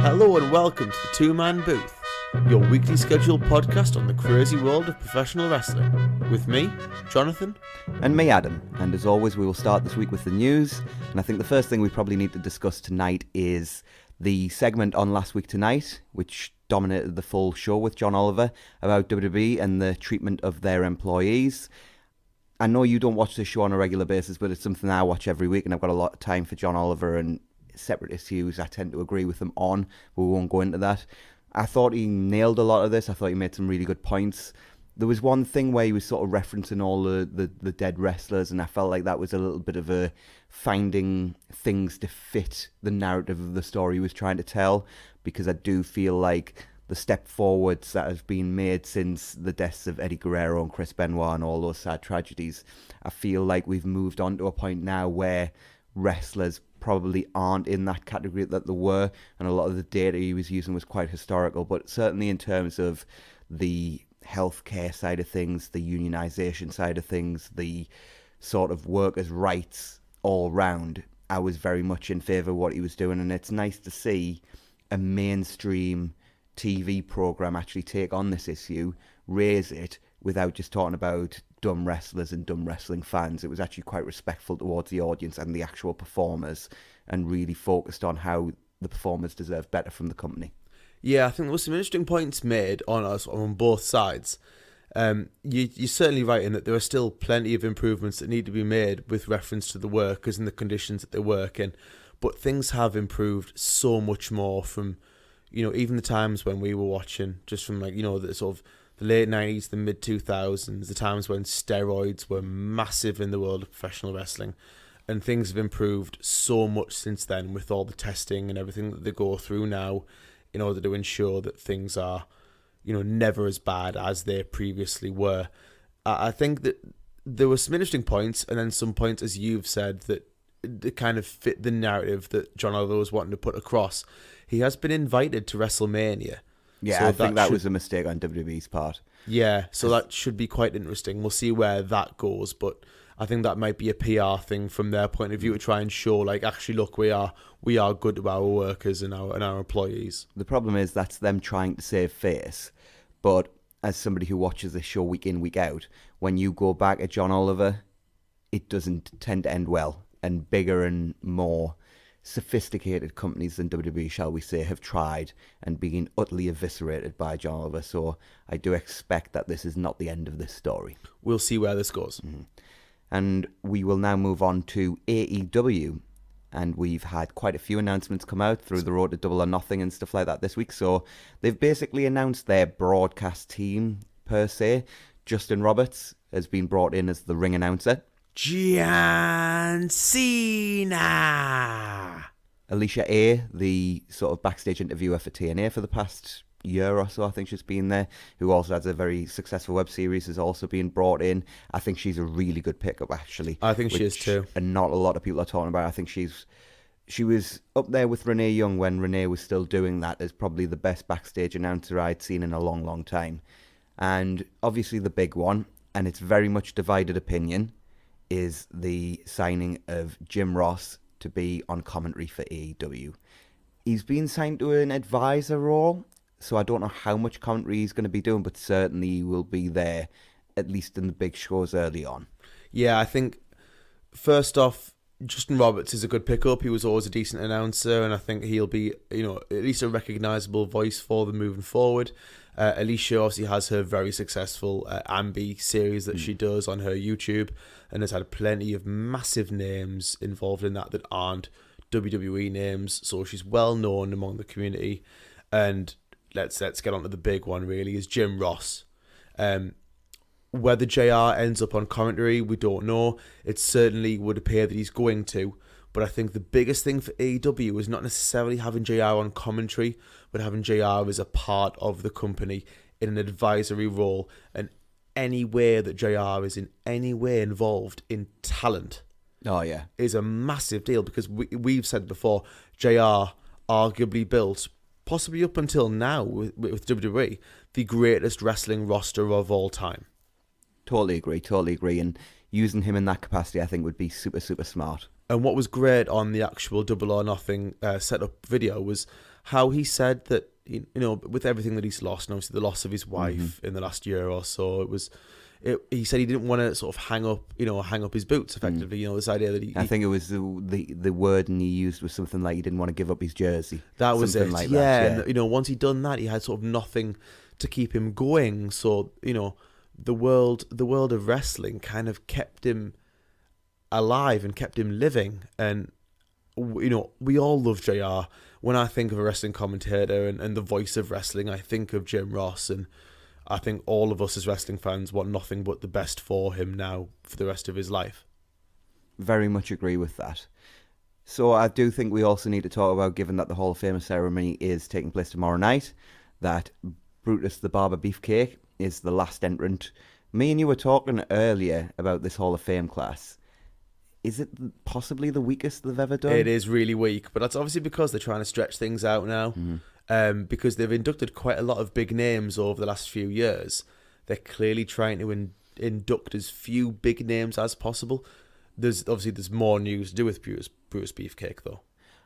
Hello and welcome to the Two-Man Booth, your weekly scheduled podcast on the crazy world of professional wrestling. With me, Jonathon. And me, Adam. And as always, we will start this week with the news. And I think the first thing we probably need to discuss tonight is the segment on Last Week Tonight, which dominated the full show with John Oliver about WWE and the treatment of their employees. I know you don't watch this show on a regular basis, but it's something I watch every week, and I've got a lot of time for John Oliver and separate issues I tend to agree with him on, but we won't go into that. I thought he nailed a lot of this. I thought he made some really good points. There was one thing where he was sort of referencing all the dead wrestlers, and I felt like that was a little bit of a finding things to fit the narrative of the story he was trying to tell, because I do feel like the step forwards that have been made since the deaths of Eddie Guerrero and Chris Benoit and all those sad tragedies, I feel like we've moved on to a point now where wrestlers probably aren't in that category that they were, and a lot of the data he was using was quite historical. But certainly in terms of the healthcare side of things, the unionization side of things, the sort of workers' rights all round, I was very much in favour of what he was doing, and it's nice to see a mainstream TV programme actually take on this issue, raise it, without just talking about dumb wrestlers and dumb wrestling fans. It was actually quite respectful towards the audience and the actual performers, and really focused on how the performers deserve better from the company. Yeah, I think there were some interesting points made on us on both sides. You're certainly right in that there are still plenty of improvements that need to be made with reference to the workers and the conditions that they work in, but things have improved so much more from, even the times when we were watching, just from the sort of the late 90s, the mid-2000s, the times when steroids were massive in the world of professional wrestling. And things have improved so much since then with all the testing and everything that they go through now in order to ensure that things are, never as bad as they previously were. I think that there were some interesting points, and then some points, as you've said, that kind of fit the narrative that John Oliver was wanting to put across. He has been invited to WrestleMania. Yeah, so I think that was a mistake on WWE's part. Yeah, so that should be quite interesting. We'll see where that goes, but I think that might be a PR thing from their point of view to try and show, actually, look, we are good to our workers and our employees. The problem is that's them trying to save face, but as somebody who watches this show week in, week out, when you go back at John Oliver, it doesn't tend to end well, and bigger and more sophisticated companies than WWE, shall we say, have tried and been utterly eviscerated by John Oliver. So I do expect that this is not the end of this story. We'll see where this goes. Mm-hmm. And we will now move on to AEW. And we've had quite a few announcements come out through the road to Double or Nothing and stuff like that this week. So they've basically announced their broadcast team, per se. Justin Roberts has been brought in as the ring announcer. John Cena. Alicia A., the sort of backstage interviewer for TNA for the past year or so, I think she's been there, who also has a very successful web series, has also been brought in. I think she's a really good pickup, actually. I think she is too. And not a lot of people are talking about her. I think she was up there with Renee Young when Renee was still doing that as probably the best backstage announcer I'd seen in a long, long time. And obviously the big one, and it's very much divided opinion, is the signing of Jim Ross to be on commentary for AEW. He's been signed to an advisor role, so I don't know how much commentary he's going to be doing, but certainly he will be there, at least in the big shows early on. Yeah, I think, first off, Justin Roberts is a good pickup. He was always a decent announcer, and I think he'll be, at least a recognisable voice for them moving forward. Alicia obviously has her very successful Ambi series that she does on her YouTube, and has had plenty of massive names involved in that aren't WWE names, so she's well known among the community. And let's get on to the big one, really, is Jim Ross. Whether JR ends up on commentary, we don't know. It certainly would appear that he's going to. But I think the biggest thing for AEW is not necessarily having JR on commentary, but having JR as a part of the company in an advisory role. And any way that JR is in any way involved in talent Oh, yeah. is a massive deal because we've said before, JR arguably built, possibly up until now with WWE, the greatest wrestling roster of all time. Totally agree. And using him in that capacity, I think, would be super, super smart. And what was great on the actual Double or Nothing setup video was how he said that, with everything that he's lost, and obviously the loss of his wife in the last year or so, he said he didn't want to sort of hang up his boots effectively. This idea that I think it was the word he used was something like he didn't want to give up his jersey. That was something it. Like yeah. That, and once he'd done that, he had sort of nothing to keep him going. So the world of wrestling kind of kept him alive and kept him living. And we all love JR. When I think of a wrestling commentator and the voice of wrestling, I think of Jim Ross, and I think all of us as wrestling fans want nothing but the best for him now for the rest of his life. Very much agree with that. So I do think we also need to talk about, given that the Hall of Fame ceremony is taking place tomorrow night, that Brutus the Barber Beefcake is the last entrant. Me and you were talking earlier about this Hall of Fame class. Is it possibly the weakest they've ever done? It is really weak, but that's obviously because they're trying to stretch things out now. Because they've inducted quite a lot of big names over the last few years. They're clearly trying to induct as few big names as possible. There's more news to do with Brutus Beefcake, though.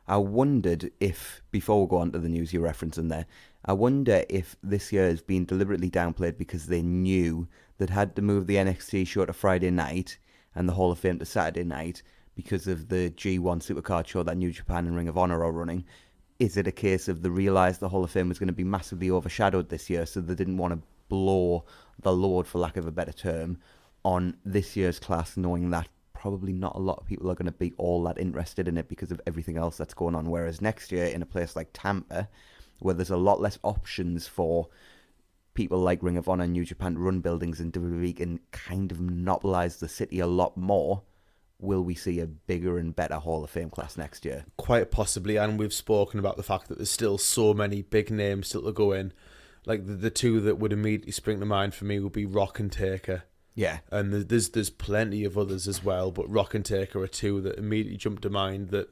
I wondered if, before we go on to the news you're referencing there, I wonder if this year has been deliberately downplayed because they knew that had to move the NXT show to Friday night and the Hall of Fame to Saturday night because of the G1 Supercard show that New Japan and Ring of Honor are running. Is it a case of they realised the Hall of Fame was going to be massively overshadowed this year, so they didn't want to blow the load, for lack of a better term, on this year's class, knowing that probably not a lot of people are going to be all that interested in it because of everything else that's going on. Whereas next year, in a place like Tampa, where there's a lot less options for people like Ring of Honor and New Japan to run buildings, and WWE can kind of monopolise the city a lot more, will we see a bigger and better Hall of Fame class next year? Quite possibly, and we've spoken about the fact that there's still so many big names still to go in. Like the two that would immediately spring to mind for me would be Rock and Taker. Yeah. And there's plenty of others as well, but Rock and Taker are two that immediately jump to mind that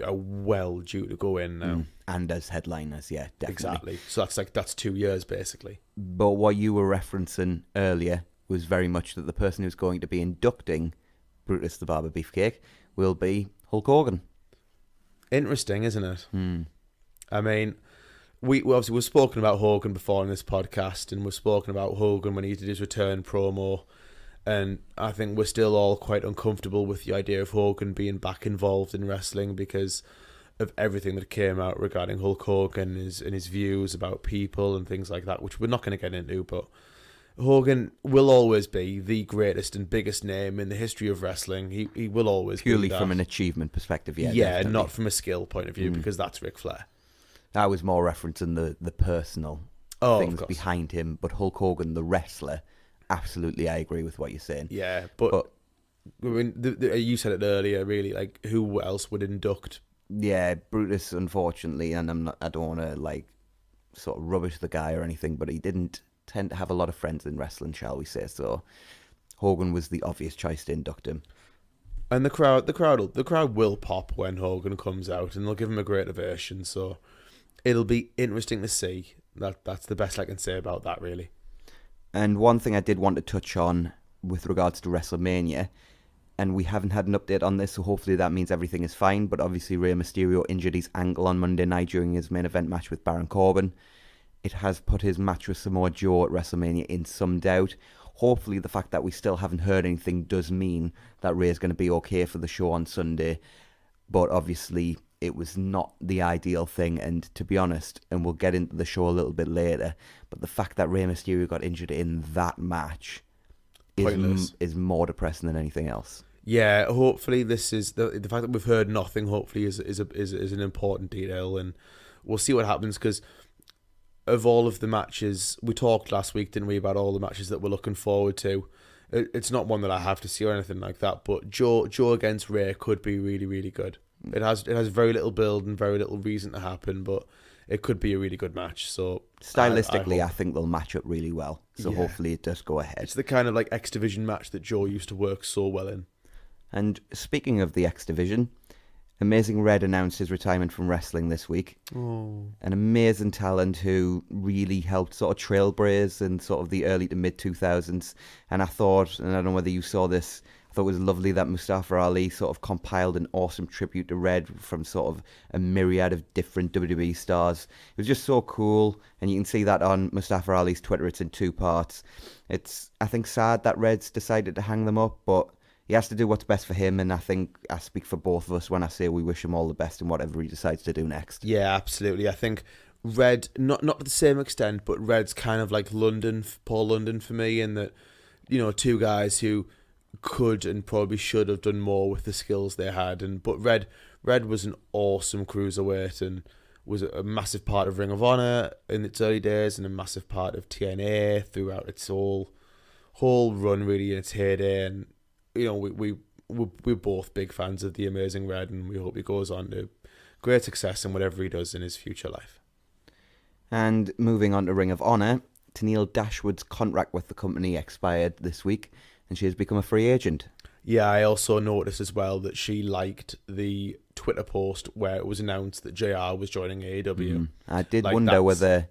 are well due to go in now. And as headliners, yeah, definitely. Exactly. So that's 2 years basically. But what you were referencing earlier was very much that the person who's going to be inducting Brutus the Barber Beefcake will be Hulk Hogan. Interesting, isn't it? I mean, we've spoken about Hogan before in this podcast, and we've spoken about Hogan when he did his return promo, and I think we're still all quite uncomfortable with the idea of Hogan being back involved in wrestling because of everything that came out regarding Hulk Hogan and his views about people and things like that, which we're not going to get into, but Hogan will always be the greatest and biggest name in the history of wrestling. He will always purely be that. From an achievement perspective, yeah. Yeah, definitely. not from a skill point of view, because that's Ric Flair. I was more referencing the personal things behind him, but Hulk Hogan, the wrestler, absolutely, I agree with what you're saying. Yeah, but I mean, you said it earlier, really, like, who else would induct? Yeah, Brutus, unfortunately, and I don't want to, sort of rubbish the guy or anything, but he didn't tend to have a lot of friends in wrestling, shall we say, so Hogan was the obvious choice to induct him. And the crowd will pop when Hogan comes out, and they'll give him a great ovation, so it'll be interesting to see. That's the best I can say about that, really. And one thing I did want to touch on with regards to WrestleMania, and we haven't had an update on this, so hopefully that means everything is fine, but obviously Rey Mysterio injured his ankle on Monday night during his main event match with Baron Corbin. It has put his match with Samoa Joe at WrestleMania in some doubt. Hopefully the fact that we still haven't heard anything does mean that Rey's going to be okay for the show on Sunday, but obviously it was not the ideal thing, and to be honest, and we'll get into the show a little bit later, but the fact that Rey Mysterio got injured in that match is more depressing than anything else. Yeah, hopefully this is the fact that we've heard nothing. Hopefully is an important detail, and we'll see what happens. Because of all of the matches we talked last week, didn't we, about all the matches that we're looking forward to? It's not one that I have to see or anything like that. But Joe against Rey could be really, really good. It has very little build and very little reason to happen, but it could be a really good match. So stylistically, I think they'll match up really well. So hopefully it does go ahead. It's the kind of X Division match that Joe used to work so well in. And speaking of the X Division, Amazing Red announced his retirement from wrestling this week. Oh. An amazing talent who really helped sort of trailblaze in sort of the early to mid 2000s. And I thought, and I don't know whether you saw this, I thought it was lovely that Mustafa Ali sort of compiled an awesome tribute to Red from sort of a myriad of different WWE stars. It was just so cool, and you can see that on Mustafa Ali's Twitter. It's in 2 parts. It's, I think, sad that Red's decided to hang them up, but he has to do what's best for him, and I think I speak for both of us when I say we wish him all the best in whatever he decides to do next. Yeah, absolutely. I think Red, not to the same extent, but Red's kind of like Paul London for me, in that, 2 guys who could and probably should have done more with the skills they had. But Red was an awesome cruiserweight and was a massive part of Ring of Honor in its early days, and a massive part of TNA throughout its whole run, really, in its heyday. And we're both big fans of the Amazing Red, and we hope he goes on to great success in whatever he does in his future life. And moving on to Ring of Honor, Tennille Dashwood's contract with the company expired this week, and she has become a free agent. Yeah, I also noticed as well that she liked the Twitter post where it was announced that JR was joining AEW. I did wonder whether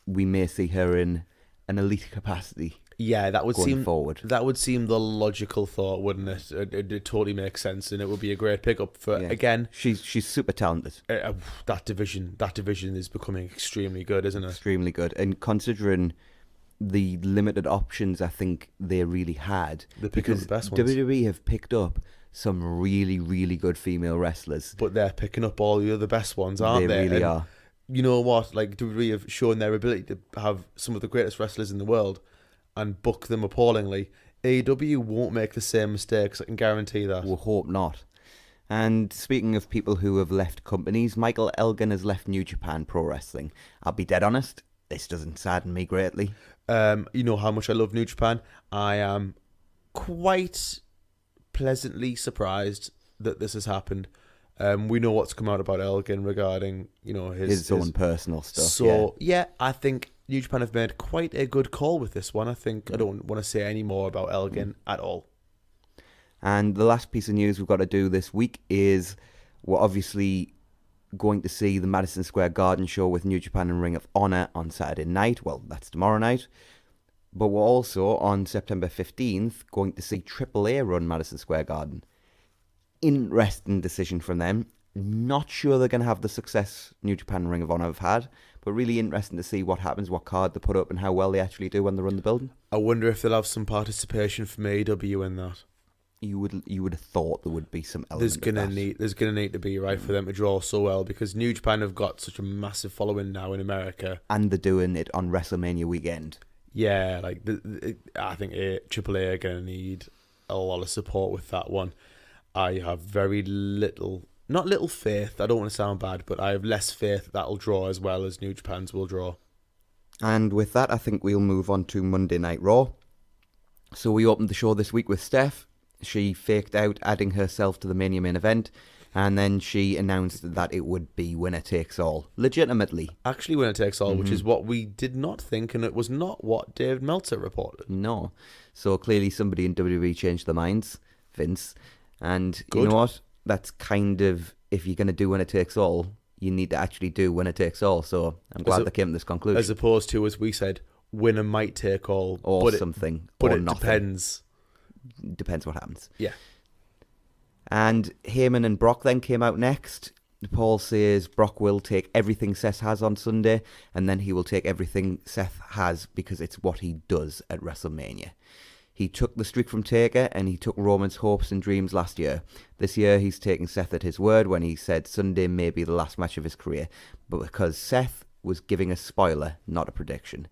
we may see her in an elite capacity. Yeah, that would seem forward. That would seem the logical thought, wouldn't it? It totally makes sense, and it would be a great pickup for again. She's super talented. That division is becoming extremely good, isn't it? Extremely good, and considering the limited options I think they really had, because the best ones. WWE have picked up some really, really good female wrestlers, but they're picking up all the other best ones, aren't they? They really are. You know what? Like, WWE have shown their ability to have some of the greatest wrestlers in the world and book them appallingly. AEW won't make the same mistakes, I can guarantee that. We'll hope not. And speaking of people who have left companies, Michael Elgin has left New Japan Pro Wrestling. I'll be dead honest, this doesn't sadden me greatly. You know how much I love New Japan. I am quite pleasantly surprised that this has happened. We know what's come out about Elgin regarding, his own personal stuff. So, yeah, I think New Japan have made quite a good call with this one. I think I don't want to say any more about Elgin at all. And the last piece of news we've got to do this week is we're obviously going to see the Madison Square Garden show with New Japan and Ring of Honor on Saturday night. Well, that's tomorrow night. But we're also, on September 15th, going to see AAA run Madison Square Garden. Interesting decision from them. Not sure they're going to have the success New Japan and Ring of Honor have had, but really interesting to see what happens, what card they put up, and how well they actually do when they run the building. I wonder if they'll have some participation from AEW in that. You would have thought there would be some element of that. There's gonna need to be, right, for them to draw so well, because New Japan have got such a massive following now in America, and they're doing it on WrestleMania weekend. Yeah, like I think AAA are gonna need a lot of support with that one. I have very not little faith. I don't want to sound bad, but I have less faith that'll draw as well as New Japan's will draw. And with that, I think we'll move on to Monday Night Raw. So we opened the show this week with Steph. She faked out adding herself to the Mania main event, and then she announced that it would be winner takes all. Legitimately. Actually winner takes all, which is what we did not think, and it was not what David Meltzer reported. No. So clearly somebody in WWE changed their minds, Vince. And Good. You know what? That's kind of, if you're going to do winner takes all, you need to actually do winner takes all. So I'm glad they came to this conclusion. As opposed to, as we said, winner might take all. Or something. But or it nothing. depends. Depends what happens. Yeah. And Heyman and Brock then came out next. Paul says Brock will take everything Seth has on Sunday, and then he will take everything Seth has because it's what he does at WrestleMania. He took the streak from Taker, and he took Roman's hopes and dreams last year. This year, he's taking Seth at his word when he said Sunday may be the last match of his career, but because Seth was giving a spoiler, not a prediction.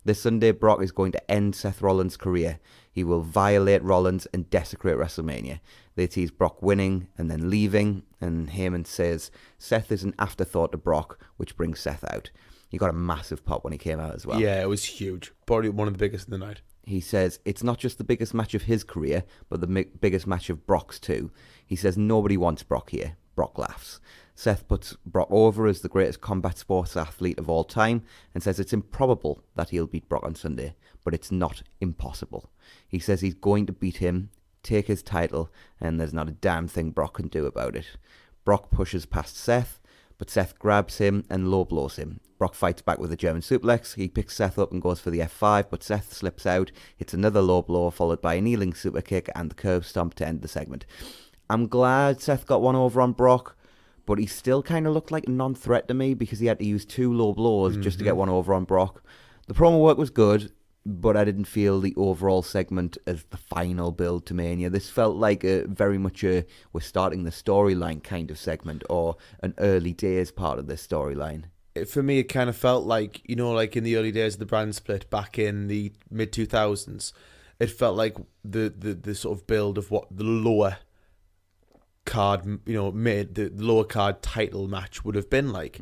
This Sunday, Brock is going to end Seth Rollins' career. He will violate Rollins and desecrate WrestleMania. They tease Brock winning and then leaving, and Heyman says Seth is an afterthought to Brock, which brings Seth out. He got a massive pop when he came out as well. Yeah, it was huge. Probably one of the biggest of the night. He says it's not just the biggest match of his career, but the biggest match of Brock's too. He says nobody wants Brock here. Brock laughs. Seth puts Brock over as the greatest combat sports athlete of all time and says it's improbable that he'll beat Brock on Sunday, but it's not impossible. He says he's going to beat him take his title, and there's not a damn thing Brock can do about it. Brock pushes past Seth, but Seth grabs him and low blows him. Brock fights back with a German suplex. He picks Seth up and goes for the F5, but Seth slips out, hits another low blow, followed by a kneeling super kick and the curb stomp to end the segment. I'm glad Seth got one over on Brock, but he still kind of looked like a non-threat to me because he had to use 2 low blows just to get one over on Brock. The promo work was good, but I didn't feel the overall segment as the final build to Mania. This felt like very much we're starting the storyline kind of segment, or an early days part of this storyline. For me, it kind of felt like, like in the early days of the brand split back in the mid-2000s, it felt like the sort of build of what the lower card, made the lower card title match would have been like.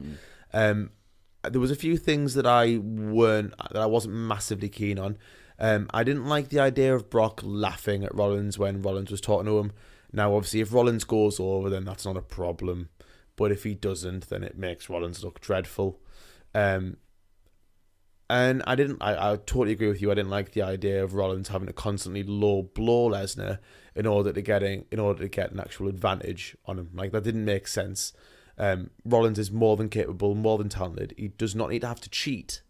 There was a few things that I wasn't massively keen on. I didn't like the idea of Brock laughing at Rollins when Rollins was talking to him. Now, obviously, if Rollins goes over, then that's not a problem. But if he doesn't, then it makes Rollins look dreadful. And I totally agree with you. I didn't like the idea of Rollins having to constantly low blow Lesnar in order to get an actual advantage on him. Like, that didn't make sense. Rollins is more than capable, more than talented. He does not need to have to cheat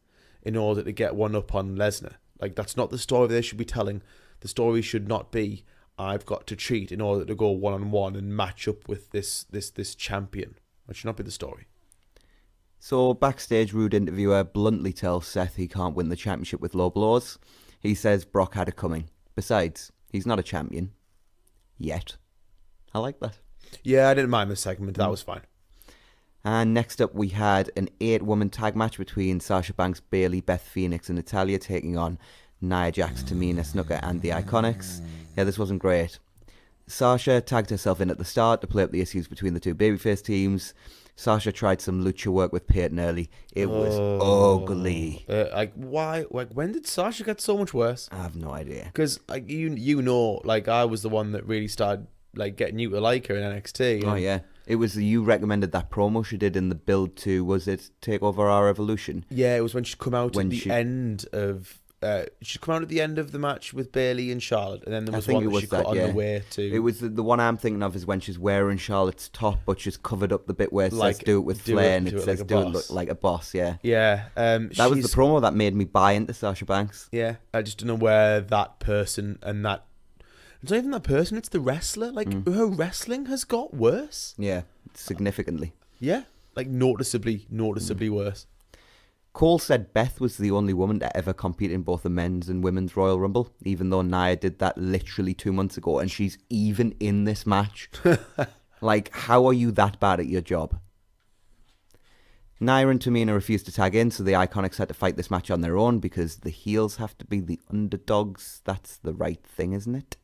in order to get one up on Lesnar. Like, that's not the story they should be telling. The story should not be, I've got to cheat in order to go one-on-one and match up with this champion. That should not be the story. So, backstage, Rude interviewer bluntly tells Seth he can't win the championship with low blows. He says Brock had it coming. Besides, he's not a champion. Yet. I like that. Yeah, I didn't mind the segment. That was fine. And next up, we had an 8-woman tag match between Sasha Banks, Bayley, Beth Phoenix, and Natalya, taking on Nia Jax, Tamina Snuka, and the Iconics. Yeah, this wasn't great. Sasha tagged herself in at the start to play up the issues between the two babyface teams. Sasha tried some lucha work with Peyton early. It was ugly. Why? Like, when did Sasha get so much worse? I have no idea. Because I was the one that really started getting you to like her in NXT. Oh yeah. It was you recommended that promo she did in the build to, was it Takeover Our Evolution? Yeah, it was when she'd come out at the end of the match with Bayley and Charlotte, and then there was one that she cut on the way to. It was the one I'm thinking of is when she's wearing Charlotte's top, but she's covered up the bit where it says do it with flair, and it says do it look like a boss. Yeah, yeah. That was the promo that made me buy into Sasha Banks. Yeah, I just don't know where that person and that. It's not even that person, it's the wrestler. Her wrestling has got worse. Yeah, significantly. Yeah, noticeably worse. Cole said Beth was the only woman to ever compete in both the men's and women's Royal Rumble, even though Nia did that literally 2 months ago, and she's even in this match. How are you that bad at your job? Nia and Tamina refused to tag in, so the Iconics had to fight this match on their own because the heels have to be the underdogs. That's the right thing, isn't it?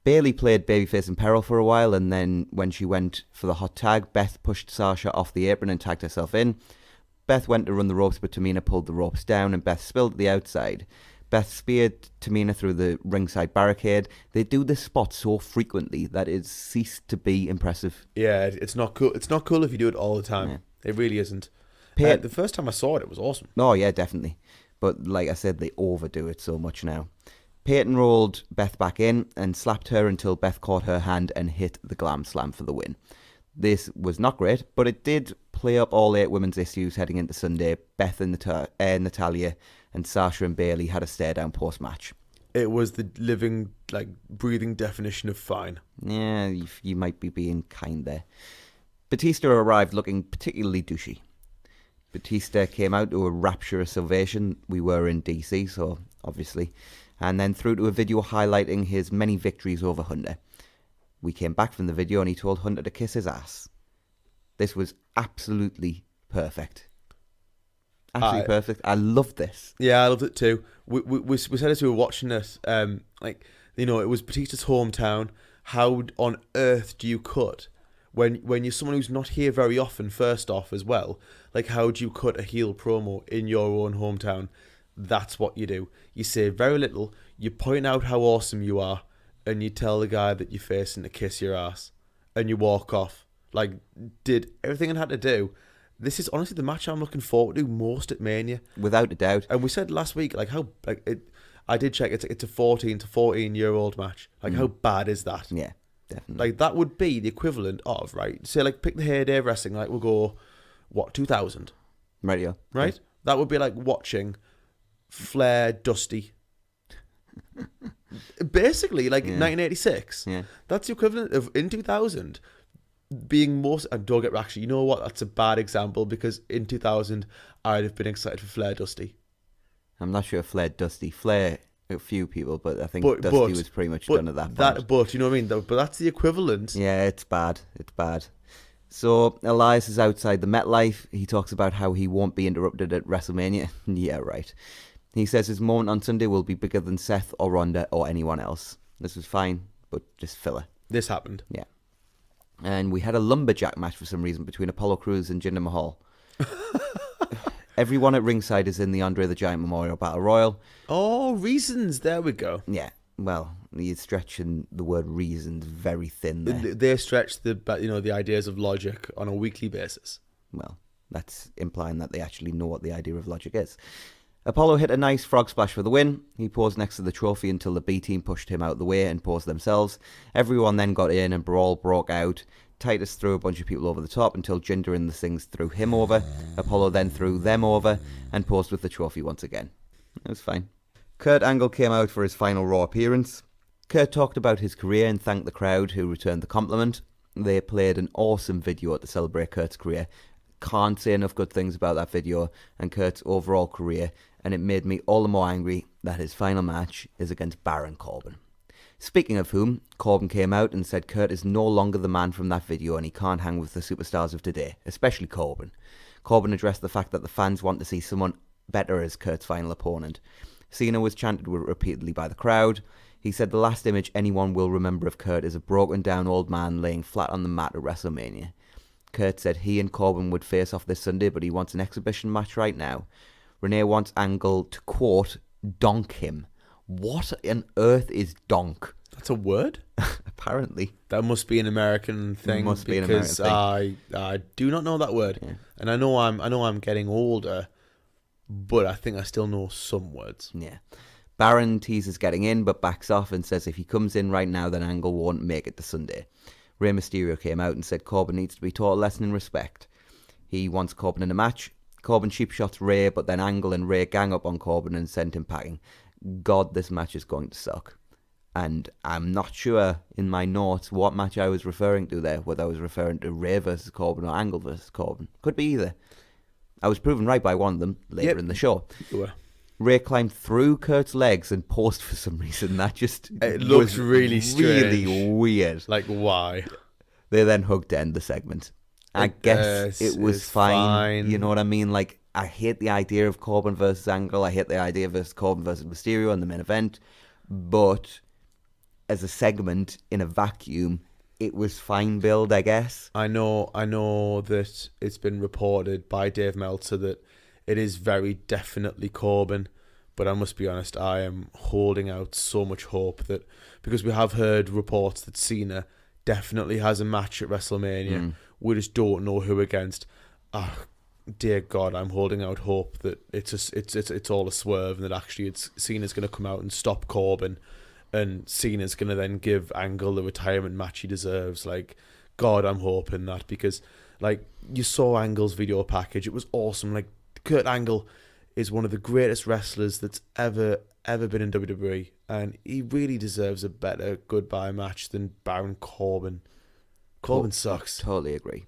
Bayley played babyface in peril for a while, and then when she went for the hot tag, Beth pushed Sasha off the apron and tagged herself in. Beth went to run the ropes, but Tamina pulled the ropes down, and Beth spilled at the outside. Beth speared Tamina through the ringside barricade. They do this spot so frequently that it's ceased to be impressive. Yeah, it's not cool. It's not cool if you do it all the time. Yeah. It really isn't. The first time I saw it, it was awesome. Oh, yeah, definitely. But like I said, they overdo it so much now. Peyton rolled Beth back in and slapped her until Beth caught her hand and hit the glam slam for the win. This was not great, but it did play up all 8 women's issues heading into Sunday. Beth and Natalya and Sasha and Bayley had a stare down post-match. It was the living, breathing definition of fine. Yeah, you might be being kind there. Batista arrived looking particularly douchey. Batista came out to a rapturous ovation. We were in DC, so obviously. And then through to a video highlighting his many victories over Hunter. We came back from the video and he told Hunter to kiss his ass. This was absolutely perfect. Absolutely perfect. I loved this. Yeah, I loved it too. We said as we were watching it, it was Batista's hometown. How on earth do you cut when you're someone who's not here very often? First off, as well, how do you cut a heel promo in your own hometown? That's what you do. You say very little. You point out how awesome you are, and you tell the guy that you're facing to kiss your ass, and you walk off. Did everything I had to do. This is honestly the match I'm looking forward to most at Mania, without a doubt. And we said last week, I did check. It's a 14 to 14-year-old match. Like, how bad is that? Yeah, definitely. Like, that would be the equivalent of, right? Say, like, pick the heyday of wrestling. Like, we'll go, 2000? Radio. Right? Yeah. That would be like watching Flair Dusty. Basically, like 1986. Yeah. That's the equivalent of, in 2000, being most... And don't get... Actually, you know what? That's a bad example, because in 2000, I'd have been excited for Flair Dusty. I'm not sure Flair Dusty. Flair, a few people, but I think Dusty was pretty much done at that point. But, you know what I mean? But that's the equivalent. Yeah, it's bad. It's bad. So Elias is outside the MetLife. He talks about how he won't be interrupted at WrestleMania. Yeah, right. He says his moment on Sunday will be bigger than Seth or Ronda or anyone else. This was fine, but just filler. This happened. Yeah. And we had a lumberjack match for some reason between Apollo Crews and Jinder Mahal. Everyone at ringside is in the Andre the Giant Memorial Battle Royal. Oh, reasons. There we go. Yeah. Well, you're stretching the word reasons very thin there. They stretch the ideas of logic on a weekly basis. Well, that's implying that they actually know what the idea of logic is. Apollo hit a nice frog splash for the win. He paused next to the trophy until the B team pushed him out of the way and paused themselves. Everyone then got in and brawl broke out. Titus threw a bunch of people over the top until Jinder and the Things threw him over. Apollo then threw them over and paused with the trophy once again. It was fine. Kurt Angle came out for his final Raw appearance. Kurt talked about his career and thanked the crowd who returned the compliment. They played an awesome video to celebrate Kurt's career. Can't say enough good things about that video and Kurt's overall career, and it made me all the more angry that his final match is against Baron Corbin. Speaking of whom, Corbin came out and said Kurt is no longer the man from that video and he can't hang with the superstars of today, especially Corbin. Corbin addressed the fact that the fans want to see someone better as Kurt's final opponent. Cena was chanted repeatedly by the crowd. He said the last image anyone will remember of Kurt is a broken down old man laying flat on the mat at WrestleMania. Kurt said he and Corbin would face off this Sunday, but he wants an exhibition match right now. Renee wants Angle to, quote, donk him. What on earth is donk? That's a word? Apparently. That must be an American thing. It must be an American thing. I do not know that word. Yeah. And I know I'm getting older, but I think I still know some words. Yeah. Baron teases getting in, but backs off and says if he comes in right now, then Angle won't make it to Sunday. Rey Mysterio came out and said Corbin needs to be taught a lesson in respect. He wants Corbin in a match. Corbin cheap shots Rey, but then Angle and Rey gang up on Corbin and send him packing. God, this match is going to suck. And I'm not sure in my notes what match I was referring to there, whether I was referring to Rey versus Corbin or Angle versus Corbin. Could be either. I was proven right by one of them later in the show. You were. Rey climbed through Kurt's legs and paused for some reason. That just it looks really strange. Really weird. Like, why? They then hugged to end the segment. I guess it was fine. You know what I mean? Like, I hate the idea of Corbin versus Angle. I hate the idea of Corbin versus Mysterio in the main event. But as a segment in a vacuum, it was fine build, I guess. I know that it's been reported by Dave Meltzer that it is very definitely Corbin, but I must be honest, I am holding out so much hope that, because we have heard reports that Cena definitely has a match at WrestleMania, we just don't know who against. Dear God, I'm holding out hope that it's all a swerve and that actually it's Cena's going to come out and stop Corbin, and Cena's going to then give Angle the retirement match he deserves. Like, God, I'm hoping that, because like you saw Angle's video package, it was awesome. Like, Kurt Angle is one of the greatest wrestlers that's ever been in WWE, and he really deserves a better goodbye match than Baron Corbin. Corbin sucks. Totally agree.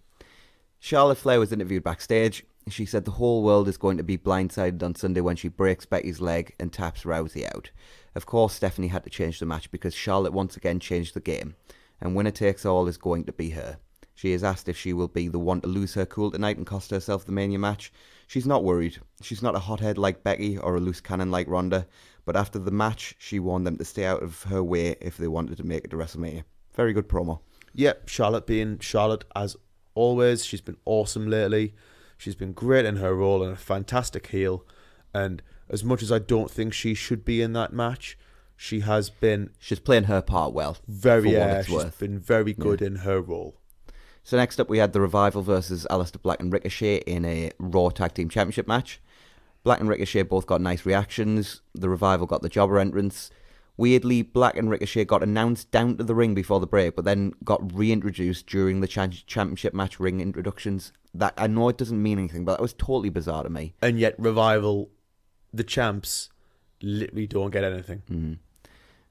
Charlotte Flair was interviewed backstage. She said the whole world is going to be blindsided on Sunday when she breaks Becky's leg and taps Rousey out. Of course, Stephanie had to change the match because Charlotte once again changed the game, and winner takes all is going to be her. She is asked if she will be the one to lose her cool tonight and cost herself the Mania match. She's not worried. She's not a hothead like Becky or a loose cannon like Ronda, but after the match, she warned them to stay out of her way if they wanted to make it to WrestleMania. Very good promo. Yep, Charlotte being Charlotte as always. She's been awesome lately. She's been great in her role and a fantastic heel. And as much as I don't think she should be in that match, she has been... She's playing her part well. She's been very good in her role. So next up we had The Revival versus Aleister Black and Ricochet in a Raw Tag Team Championship match. Black and Ricochet both got nice reactions. The Revival got the jobber entrance. Weirdly, Black and Ricochet got announced down to the ring before the break, but then got reintroduced during the championship match ring introductions. That, I know it doesn't mean anything, but that was totally bizarre to me. And yet Revival, the champs, literally don't get anything. Mm-hmm.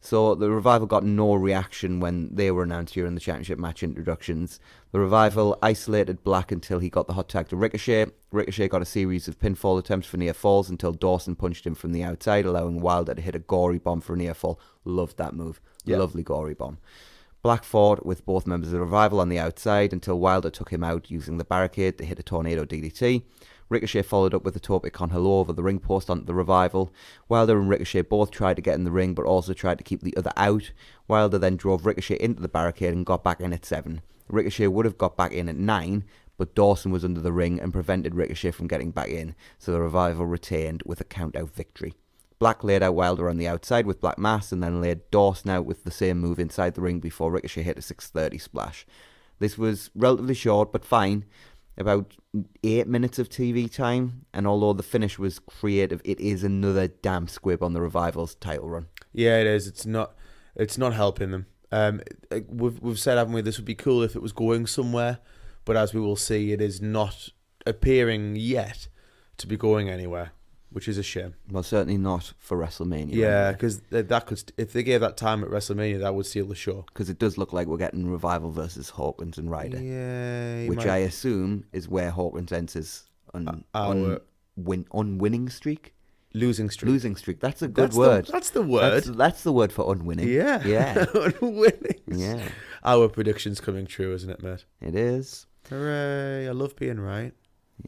So the Revival got no reaction when they were announced during the championship match introductions. The Revival isolated Black until he got the hot tag to Ricochet. Ricochet got a series of pinfall attempts for near falls until Dawson punched him from the outside, allowing Wilder to hit a gory bomb for a near fall. Loved that move. Yep. Lovely gory bomb. Black fought with both members of the Revival on the outside until Wilder took him out using the barricade to hit a tornado DDT. Ricochet followed up with a tope con hilo over the ring post onto the Revival. Wilder and Ricochet both tried to get in the ring, but also tried to keep the other out. Wilder then drove Ricochet into the barricade and got back in at 7. Ricochet would have got back in at 9, but Dawson was under the ring and prevented Ricochet from getting back in, so the Revival retained with a count-out victory. Black laid out Wilder on the outside with Black Mass and then laid Dawson out with the same move inside the ring before Ricochet hit a 630 splash. This was relatively short, but fine. About 8 minutes of TV time, and although the finish was creative, it is another damn squib on the Revival's title run. Yeah, it is. It's not helping them. We've said, haven't we, this would be cool if it was going somewhere, but as we will see, it is not appearing yet to be going anywhere, which is a shame. Well, certainly not for WrestleMania. Yeah, because that could, if they gave that time at WrestleMania, that would seal the show. Because it does look like we're getting Revival versus Hawkins and Ryder. Yeah, which I assume is where Hawkins ends his unwinning streak. Losing streak. That's a good word. That's the word. That's the word for unwinning. Yeah. Unwinning. Yeah. Our prediction's coming true, isn't it, mate? It is. Hooray. I love being right.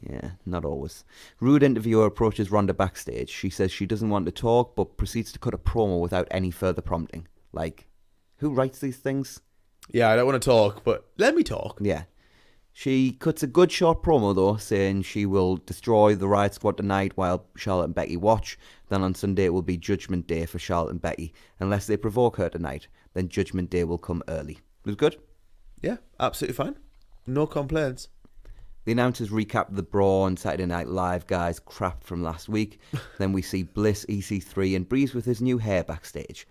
Yeah, not always. Rude interviewer approaches Ronda backstage. She says she doesn't want to talk, but proceeds to cut a promo without any further prompting. Like, who writes these things? Yeah, I don't want to talk, but let me talk. Yeah. She cuts a good short promo, though, saying she will destroy the Riot Squad tonight while Charlotte and Becky watch. Then on Sunday it will be Judgment Day for Charlotte and Becky. Unless they provoke her tonight, then Judgment Day will come early. It was good? Yeah, absolutely fine. No complaints. The announcers recap the Braun Saturday Night Live guys crap from last week. Then we see Bliss, EC3 and Breeze with his new hair backstage.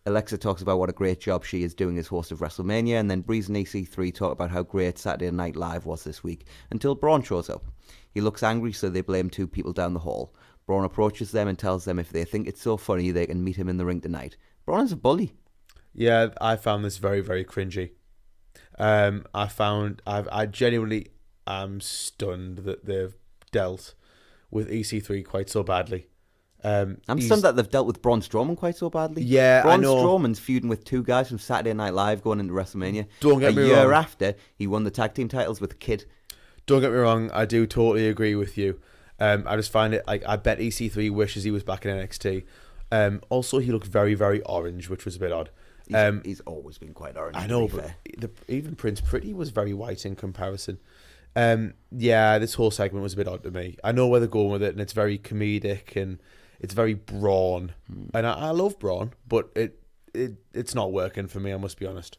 Alexa talks about what a great job she is doing as host of WrestleMania, and then Breeze and EC3 talk about how great Saturday Night Live was this week, until Braun shows up. He looks angry, so they blame 2 people down the hall. Braun approaches them and tells them if they think it's so funny, they can meet him in the ring tonight. Braun is a bully. Yeah, I found this very, very cringy. I genuinely am stunned that they've dealt with EC3 quite so badly. I'm stunned that they've dealt with Braun Strowman quite so badly. Yeah, Braun I know. Strowman's feuding with 2 guys from Saturday Night Live going into WrestleMania. Don't get me wrong. A year after, he won the tag team titles with Kid. Don't get me wrong, I do totally agree with you. I just find it, like, I bet EC3 wishes he was back in NXT. Also, he looked very, very orange, which was a bit odd. He's always been quite orange. I know, but even Prince Pretty was very white in comparison. Yeah, this whole segment was a bit odd to me. I know where they're going with it, and it's very comedic, and it's very Braun. And I love Braun, but it's not working for me, I must be honest.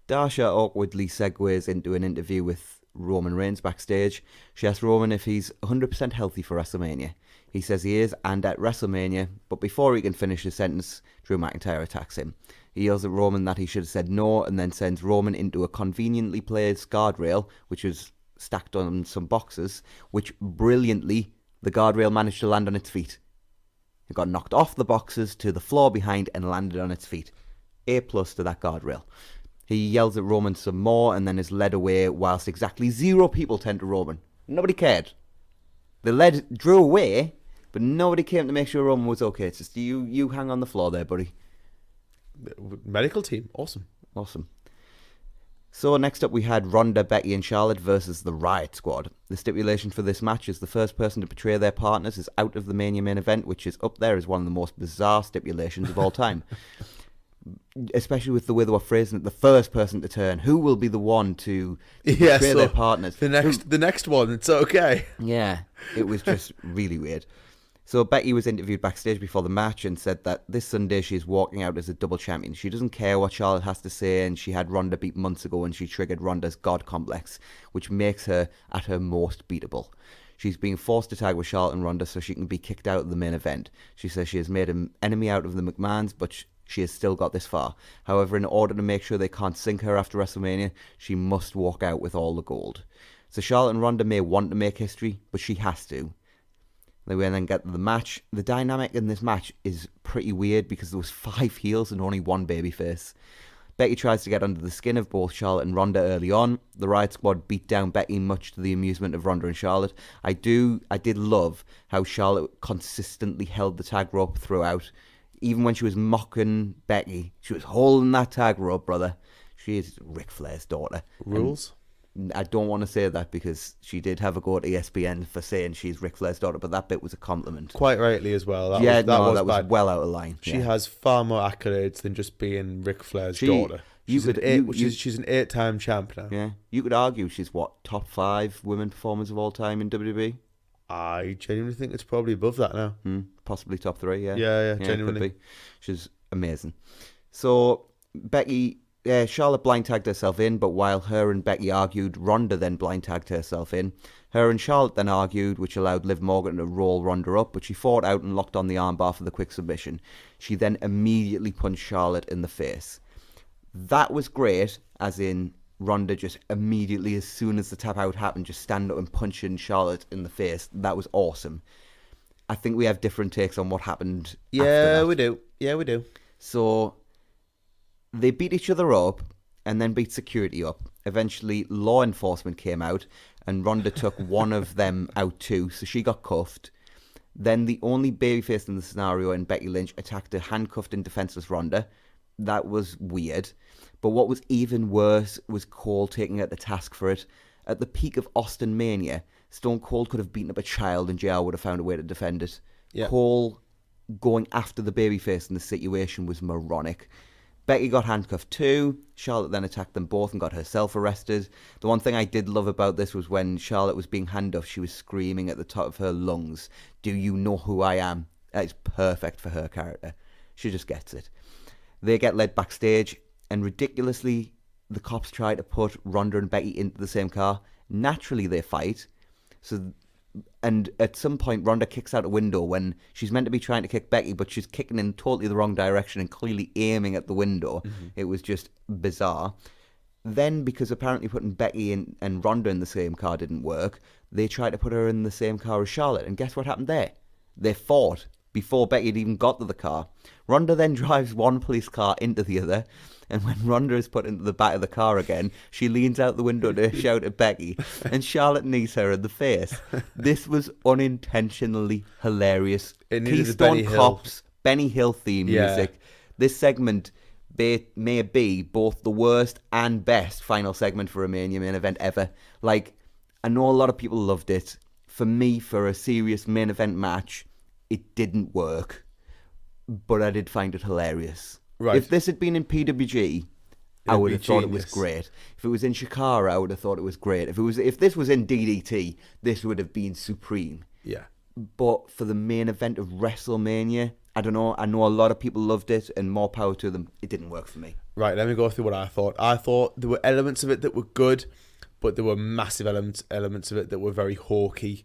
Dasha awkwardly segues into an interview with Roman Reigns backstage. She asks Roman if he's 100% healthy for WrestleMania. He says he is, and at WrestleMania, but before he can finish his sentence, Drew McIntyre attacks him. He yells at Roman that he should have said no, and then sends Roman into a conveniently placed guardrail, which was stacked on some boxes, which brilliantly, the guardrail managed to land on its feet. It got knocked off the boxes to the floor behind and landed on its feet. A+ to that guardrail. He yells at Roman some more and then is led away whilst exactly 0 people turned to Roman. Nobody cared. They led Drew away, but nobody came to make sure Roman was okay. It's just you hang on the floor there, buddy. Medical team, awesome. So next up we had Ronda, Becky and Charlotte versus the Riot Squad. The stipulation for this match is the first person to betray their partners is out of the Mania main event, which is up there as one of the most bizarre stipulations of all time. Especially with the way they were phrasing it, the first person to turn. Who will be the one to betray their partners? The next one, it's okay. Yeah, it was just really weird. So Becky was interviewed backstage before the match and said that this Sunday she is walking out as a double champion. She doesn't care what Charlotte has to say, and she had Ronda beat months ago and she triggered Ronda's God complex, which makes her at her most beatable. She's being forced to tag with Charlotte and Ronda so she can be kicked out of the main event. She says she has made an enemy out of the McMahons, but she has still got this far. However, in order to make sure they can't sink her after WrestleMania, she must walk out with all the gold. So Charlotte and Ronda may want to make history, but she has to. They will then get to the match. The dynamic in this match is pretty weird because there was 5 heels and only 1 babyface. Becky tries to get under the skin of both Charlotte and Ronda early on. The Riot Squad beat down Becky, much to the amusement of Ronda and Charlotte. I did love how Charlotte consistently held the tag rope throughout. Even when she was mocking Becky, she was holding that tag rope, brother. She is Ric Flair's daughter. Rules? And I don't want to say that because she did have a go at ESPN for saying she's Ric Flair's daughter, but that bit was a compliment. Quite rightly as well. That was well out of line. She has far more accolades than just being Ric Flair's daughter. She's an 8-time champ now. Yeah, you could argue she's top 5 women performers of all time in WWE. I genuinely think it's probably above that now. Possibly top 3. Yeah, genuinely. Could be. She's amazing. So Charlotte blind tagged herself in, but while her and Becky argued, Ronda then blind tagged herself in. Her and Charlotte then argued, which allowed Liv Morgan to roll Ronda up, but she fought out and locked on the armbar for the quick submission. She then immediately punched Charlotte in the face. That was great, as in Ronda just immediately, as soon as the tap out happened, just stand up and punching Charlotte in the face. That was awesome. I think we have different takes on what happened after that. We do. So they beat each other up and then beat security up. Eventually, law enforcement came out and Ronda took one of them out too, so she got cuffed. Then the only babyface in the scenario in Becky Lynch attacked a handcuffed and defenseless Ronda. That was weird. But what was even worse was Cole taking her to task for it. At the peak of Austin Mania, Stone Cold could have beaten up a child and JR would have found a way to defend it. Yeah. Cole going after the babyface in the situation was moronic. Becky got handcuffed too. Charlotte then attacked them both and got herself arrested. The one thing I did love about this was when Charlotte was being handcuffed, she was screaming at the top of her lungs, "Do you know who I am?" That is perfect for her character. She just gets it. They get led backstage, and ridiculously, the cops try to put Ronda and Becky into the same car. Naturally, they fight. And at some point, Ronda kicks out a window when she's meant to be trying to kick Becky, but she's kicking in totally the wrong direction and clearly aiming at the window. Mm-hmm. It was just bizarre. Then, because apparently putting Becky and Ronda in the same car didn't work, they tried to put her in the same car as Charlotte. And guess what happened there? They fought before Becky had even got to the car. Ronda then drives one police car into the other, and when Ronda is put into the back of the car again, she leans out the window to shout at Becky, and Charlotte knees her in the face. This was unintentionally hilarious. Keystone Cops, Benny Hill theme music. This segment may be both the worst and best final segment for a Mania main event ever. Like, I know a lot of people loved it. For me, for a serious main event match, it didn't work, but I did find it hilarious. Right. If this had been in PWG, I would have thought it was great. If it was in Shikara, I would have thought it was great. If this was in DDT, this would have been supreme. Yeah. But for the main event of WrestleMania, I don't know. I know a lot of people loved it, and more power to them. It didn't work for me. Right, let me go through what I thought. I thought there were elements of it that were good, but there were massive elements of it that were very hawky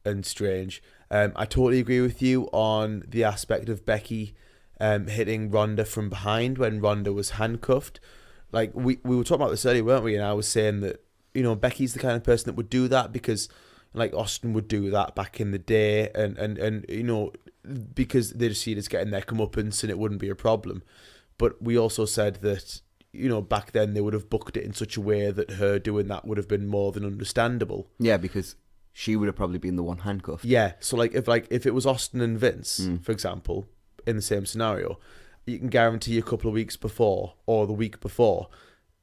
and strange. I totally agree with you on the aspect of Becky hitting Ronda from behind when Ronda was handcuffed. Like, we were talking about this earlier, weren't we? And I was saying that, Becky's the kind of person that would do that because, like, Austin would do that back in the day, and because they just see it as getting their comeuppance and it wouldn't be a problem. But we also said that, back then they would have booked it in such a way that her doing that would have been more than understandable. Yeah, because she would have probably been the one handcuffed. Yeah, so if it was Austin and Vince, for example, in the same scenario, you can guarantee a couple of weeks before or the week before,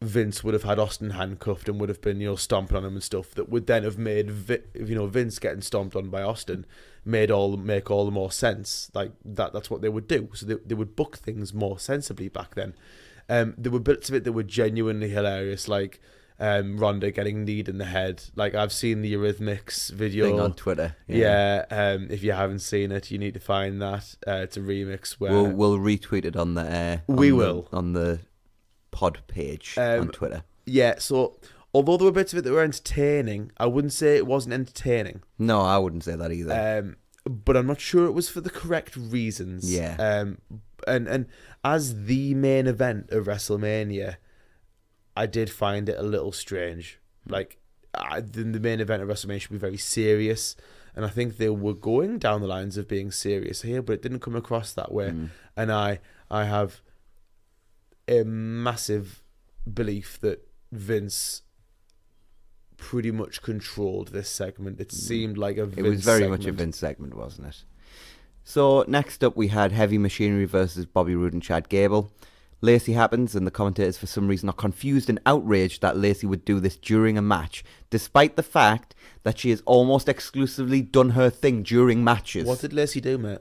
Vince would have had Austin handcuffed and would have been, stomping on him and stuff. That would then have made, Vince getting stomped on by Austin make all the more sense. Like that's what they would do. So they would book things more sensibly back then. There were bits of it that were genuinely hilarious, like Ronda getting kneed in the head. Like, I've seen the Eurythmics video thing on Twitter. Yeah. If you haven't seen it, you need to find that. It's a remix where we'll retweet it on the pod page on Twitter. Yeah. So although there were bits of it that were entertaining, I wouldn't say it wasn't entertaining. No, I wouldn't say that either. But I'm not sure it was for the correct reasons. Yeah. And as the main event of WrestleMania, I did find it a little strange. Like, the main event of WrestleMania should be very serious, and I think they were going down the lines of being serious here, but it didn't come across that way. And I have a massive belief that Vince pretty much controlled this segment. It seemed like a Vince segment. It was very much a Vince segment, wasn't it? So next up we had Heavy Machinery versus Bobby Roode and Chad Gable. Lacey happens, and the commentators for some reason are confused and outraged that Lacey would do this during a match, despite the fact that she has almost exclusively done her thing during matches. What did Lacey do, mate?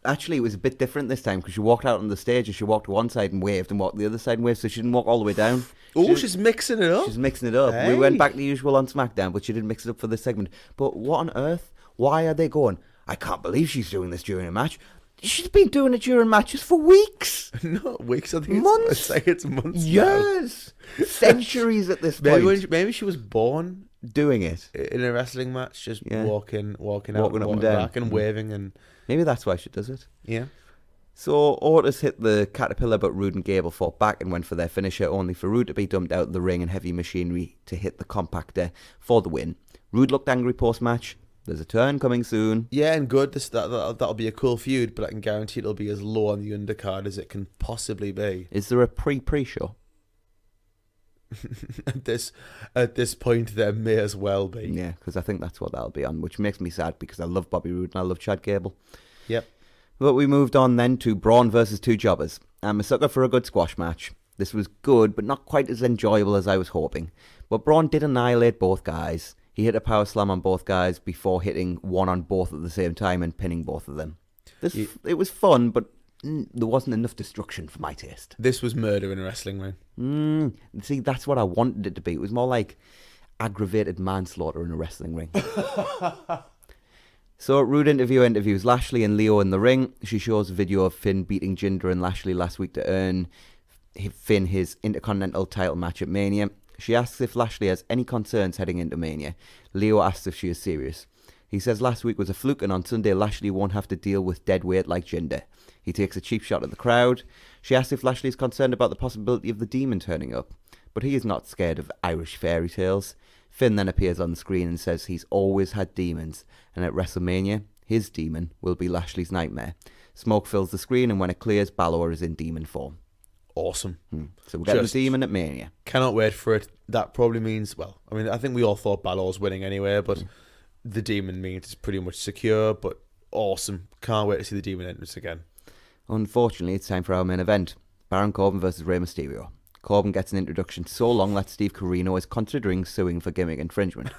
Actually, it was a bit different this time, because she walked out on the stage and she walked to one side and waved, and walked the other side and waved, so she didn't walk all the way down. Oh, she's mixing it up. She's mixing it up. Hey. We went back to the usual on SmackDown, but she didn't mix it up for this segment. But what on earth? Why are they going, I can't believe she's doing this during a match? She's been doing it during matches for weeks. Not weeks, I think months. It's months. Years. Centuries at this point. Maybe she was born doing it in a wrestling match, just walking out, walking up and down, back and waving, and maybe that's why she does it. Yeah. So Otis hit the Caterpillar, but Roode and Gable fought back and went for their finisher, only for Roode to be dumped out of the ring and Heavy Machinery to hit the compactor for the win. Roode looked angry post-match. There's a turn coming soon. Yeah, and good. That'll be a cool feud, but I can guarantee it'll be as low on the undercard as it can possibly be. Is there a pre-show? At this point, there may as well be. Yeah, because I think that's what that'll be on, which makes me sad because I love Bobby Roode and I love Chad Gable. Yep. But we moved on then to Braun versus two jobbers. I'm a sucker for a good squash match. This was good, but not quite as enjoyable as I was hoping. But Braun did annihilate both guys. He hit a power slam on both guys before hitting one on both at the same time and pinning both of them. It was fun, but there wasn't enough destruction for my taste. This was murder in a wrestling ring. See, that's what I wanted it to be. It was more like aggravated manslaughter in a wrestling ring. So Roode interviews Lashley and Leo in the ring. She shows a video of Finn beating Jinder and Lashley last week to earn Finn his Intercontinental title match at Mania. She asks if Lashley has any concerns heading into Mania. Leo asks if she is serious. He says last week was a fluke and on Sunday Lashley won't have to deal with dead weight like Jinder. He takes a cheap shot at the crowd. She asks if Lashley is concerned about the possibility of the demon turning up, but he is not scared of Irish fairy tales. Finn then appears on the screen and says he's always had demons, and at WrestleMania, his demon will be Lashley's nightmare. Smoke fills the screen, and when it clears, Balor is in demon form. Awesome. So we're getting the demon at Mania. Cannot wait for it. That probably means, well, I mean, I think we all thought Balor's winning anyway, but the demon means it's pretty much secure, but awesome. Can't wait to see the demon entrance again. Unfortunately, it's time for our main event. Baron Corbin versus Rey Mysterio. Corbin gets an introduction so long that Steve Corino is considering suing for gimmick infringement.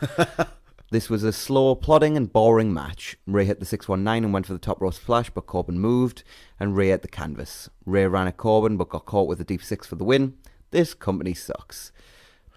This was a slow, plodding and boring match. Rey hit the 619 and went for the top rope splash, but Corbin moved, and Rey at the canvas. Rey ran at Corbin, but got caught with a deep six for the win. This company sucks.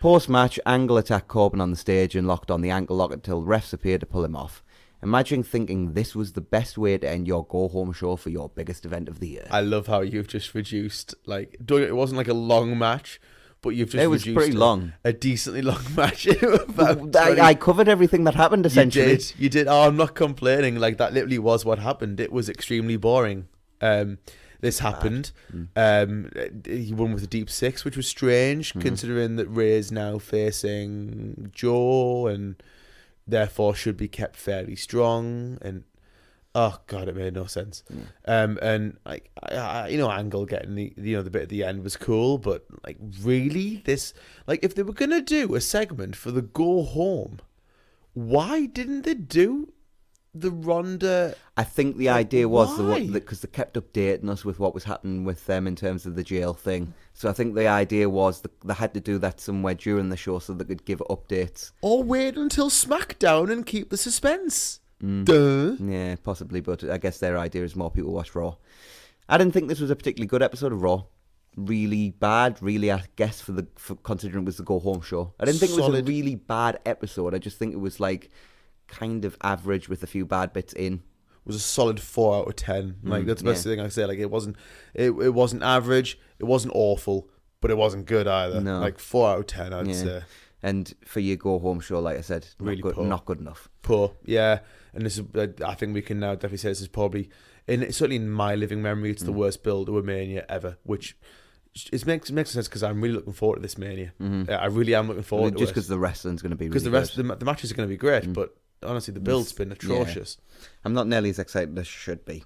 Post-match, Angle attacked Corbin on the stage and locked on the ankle lock until refs appeared to pull him off. Imagine thinking this was the best way to end your go-home show for your biggest event of the year. I love how you've just reduced, like, it wasn't like a long match, but you've just reduced pretty long. A decently long match. I covered everything that happened, essentially. You did. Oh, I'm not complaining. Like, that literally was what happened. It was extremely boring. This happened. He won with a deep six, which was strange, considering that Rey is now facing Joe and therefore should be kept fairly strong. And oh god, it made no sense. And like, Angle getting the bit at the end was cool, but like, really, this, like, if they were gonna do a segment for the go home, why didn't they do the Ronda? I think the idea was because they kept updating us with what was happening with them in terms of the jail thing. So I think the idea was they had to do that somewhere during the show so they could give updates. Or wait until SmackDown and keep the suspense. Duh. Yeah, possibly, but I guess their idea is more people watch Raw. I didn't think this was a particularly good episode of Raw. Really bad, really, I guess, for considering it was the go home show. I didn't think it was a really bad episode. I just think it was like kind of average with a few bad bits in. It was a solid 4 out of 10. Like, that's the best thing I say. Like, it wasn't average, it wasn't awful, but it wasn't good either. No. Like 4 out of 10, I'd say. And for your go-home show, like I said, Really not poor. good enough. Poor, yeah. And this is, I think we can now definitely say this is probably, certainly in my living memory, it's the worst build to a Mania ever, which it makes sense because I'm really looking forward to this Mania. I really am looking forward to it. Just because the wrestling's going to be really good. Because the matches are going to be great, but honestly, the build's been atrocious. Yeah. I'm not nearly as excited as I should be.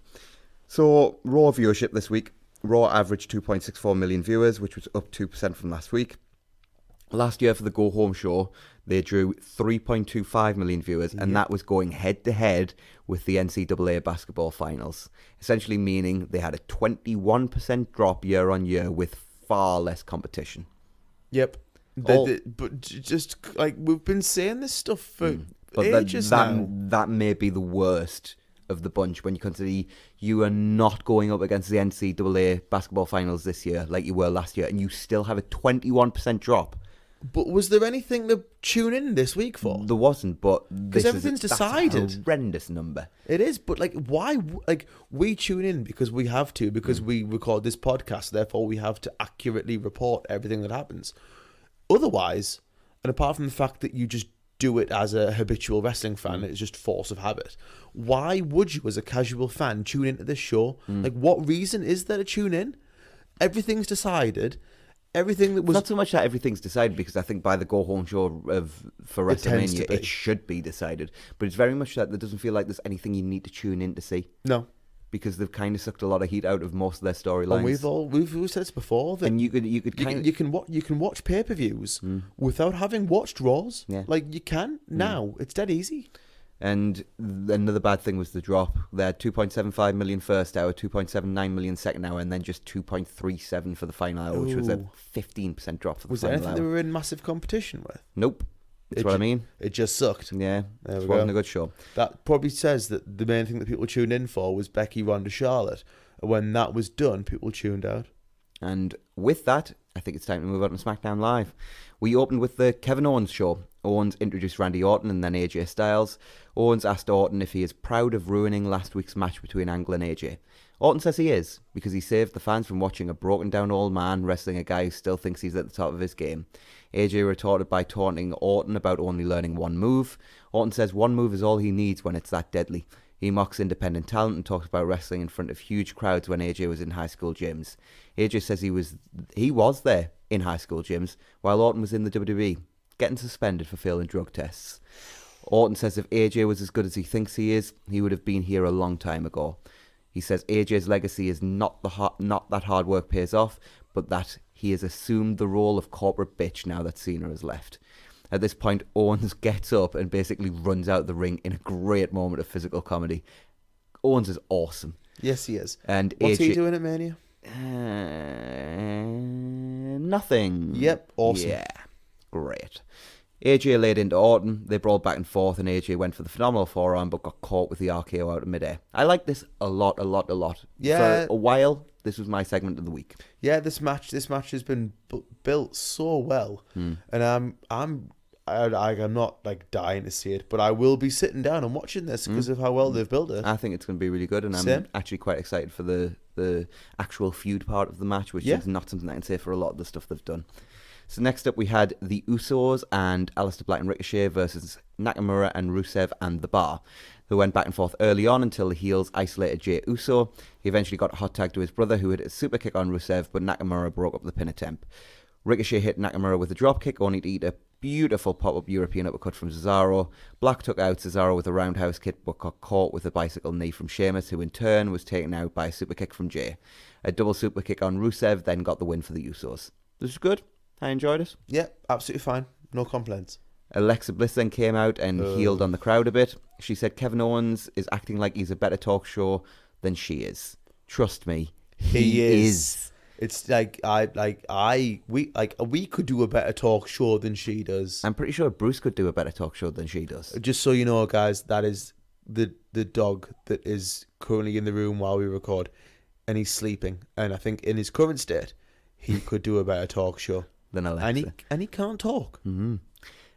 So, Raw viewership this week. Raw averaged 2.64 million viewers, which was up 2% from last week. Last year for the Go Home show, they drew 3.25 million viewers, and that was going head-to-head with the NCAA basketball finals, essentially meaning they had a 21% drop year-on-year with far less competition. Yep. But just, like, we've been saying this stuff for ages now. That may be the worst of the bunch when you consider you are not going up against the NCAA basketball finals this year like you were last year, and you still have a 21% drop. But was there anything to tune in this week for? There wasn't, but because everything's decided. That's a horrendous number. It is, but like, why? Like, we tune in because we have to, because we record this podcast. Therefore, we have to accurately report everything that happens. Otherwise, and apart from the fact that you just do it as a habitual wrestling fan, it's just force of habit. Why would you, as a casual fan, tune into this show? Like, what reason is there to tune in? Everything's decided. Everything that was not so much that everything's decided, because I think by the go home show for WrestleMania it should be decided, but it's very much that there doesn't feel like there's anything you need to tune in to see. No, because they've kind of sucked a lot of heat out of most of their storylines. And we've said this before, that and you can watch pay-per-views without having watched Raws. Yeah. Like, you can now. It's dead easy. And another bad thing was the drop. They had 2.75 million first hour, 2.79 million second hour, and then just 2.37 for the final hour, which was a 15% drop for the Was final there anything hour. they were in massive competition with? Nope. That's what I mean. It just sucked. Yeah, There it we wasn't go. a good show. That probably says that the main thing that people tuned in for was Becky, Ronda, Charlotte. And when that was done, people tuned out. And with that, I think it's time to move on to SmackDown Live. We opened with the Kevin Owens show. Owens introduced Randy Orton and then AJ Styles. Owens asked Orton if he is proud of ruining last week's match between Angle and AJ. Orton says he is, because he saved the fans from watching a broken down old man wrestling a guy who still thinks he's at the top of his game. AJ retorted by taunting Orton about only learning one move. Orton says one move is all he needs when it's that deadly. He mocks independent talent and talks about wrestling in front of huge crowds when AJ was in high school gyms. AJ says he was there in high school gyms while Orton was in the WWE, getting suspended for failing drug tests. Orton says if AJ was as good as he thinks he is, he would have been here a long time ago. He says AJ's legacy is not that hard work pays off, but that he has assumed the role of corporate bitch now that Cena has left. At this point, Owens gets up and basically runs out the ring in a great moment of physical comedy. Owens is awesome. Yes, he is. And what's AJ, he doing at Mania? Nothing. Yep, awesome. Yeah, great. AJ laid into Orton. They brawled back and forth, and AJ went for the phenomenal forearm, but got caught with the RKO out of midair. I like this a lot. Yeah. For a while, this was my segment of the week. Yeah, this match has been built so well, and I'm not like dying to see it, but I will be sitting down and watching this because of how well they've built it. I think it's going to be really good, and I'm actually quite excited for the actual feud part of the match, which is not something I can say for a lot of the stuff they've done. So next up we had the Usos and Aleister Black and Ricochet versus Nakamura and Rusev and The Bar, who went back and forth early on until the heels isolated Jey Uso. He eventually got a hot tag to his brother, who hit a super kick on Rusev, but Nakamura broke up the pin attempt. Ricochet hit Nakamura with a drop kick, only to eat a beautiful pop-up European uppercut from Cesaro. Black took out Cesaro with a roundhouse kick, but got caught with a bicycle knee from Sheamus, who in turn was taken out by a super kick from Jey. A double super kick on Rusev then got the win for the Usos. This is good. I enjoyed it. Yeah, absolutely fine. No complaints. Alexa Bliss then came out and healed on the crowd a bit. She said Kevin Owens is acting like he's a better talk show than she is. Trust me, he is. It's we could do a better talk show than she does. I'm pretty sure Bruce could do a better talk show than she does. Just so you know, guys, that is the dog that is currently in the room while we record, and he's sleeping. And I think in his current state, he could do a better talk show than Alexa. And he can't talk. Mm-hmm.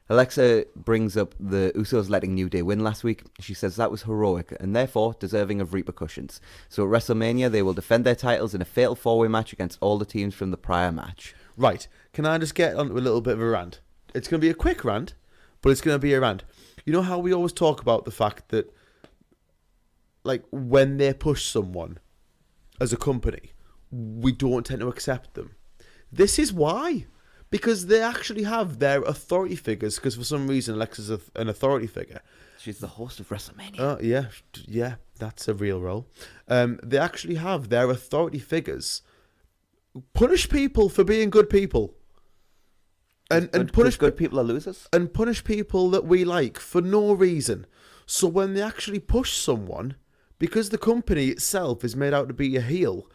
Alexa brings up the Usos letting New Day win last week. She says that was heroic and therefore deserving of repercussions. So at WrestleMania, they will defend their titles in a fatal four-way match against all the teams from the prior match. Right. Can I just get onto a little bit of a rant? It's going to be a quick rant, but it's going to be a rant. You know how we always talk about the fact that, like, when they push someone as a company, we don't tend to accept them. This is why. Because they actually have their authority figures, because for some reason Alexa's an authority figure. She's the host of WrestleMania. Oh, yeah, that's a real role. They actually have their authority figures punish people for being good people. And punish good people are losers? And punish people that we like for no reason. So when they actually push someone, because the company itself is made out to be a heel,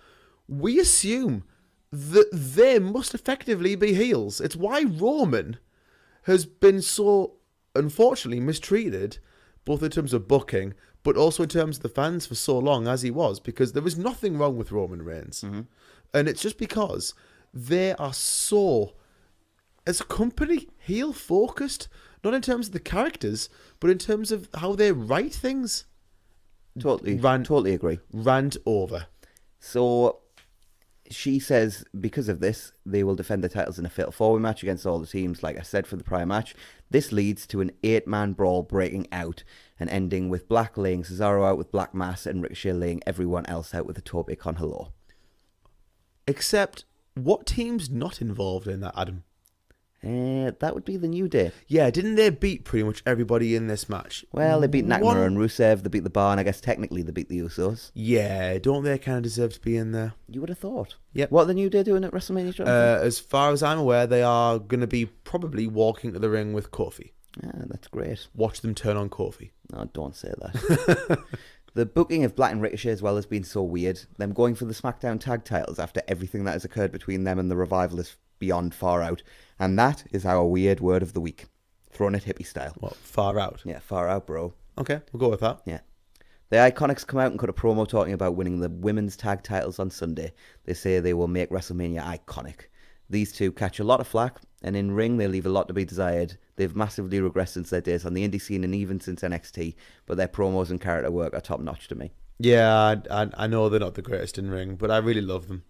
we assume that they must effectively be heels. It's why Roman has been so, unfortunately, mistreated, both in terms of booking, but also in terms of the fans for so long as he was, because there was nothing wrong with Roman Reigns. Mm-hmm. And it's just because they are so, as a company, heel-focused, not in terms of the characters, but in terms of how they write things. Totally agree. Rant over. So she says because of this, they will defend the titles in a fatal four-way match against all the teams, like I said for the prior match. This leads to an 8-man brawl breaking out and ending with Black laying Cesaro out with Black Mass and Ricochet laying everyone else out with a Tope Con Hilo. Except, what team's not involved in that, Adam? That would be the New Day. Yeah, didn't they beat pretty much everybody in this match? Well, they beat Nakamura and Rusev, they beat the Bar, and I guess technically they beat the Usos. Yeah, don't they kind of deserve to be in there? You would have thought. Yep. What are the New Day doing at WrestleMania, Jonathan? As far as I'm aware, they are going to be probably walking to the ring with Kofi. Ah, that's great. Watch them turn on Kofi. No, don't say that. The booking of Black and Ricochet as well has been so weird. Them going for the SmackDown tag titles after everything that has occurred between them and the Revival is beyond far out. And that is our weird word of the week. Throwing it hippie style. What, far out? Yeah, far out, bro. Okay, we'll go with that. Yeah. The Iconics come out and cut a promo talking about winning the women's tag titles on Sunday. They say they will make WrestleMania iconic. These two catch a lot of flack, and in ring they leave a lot to be desired. They've massively regressed since their days on the indie scene and even since NXT, but their promos and character work are top notch to me. Yeah, I know they're not the greatest in ring, but I really love them.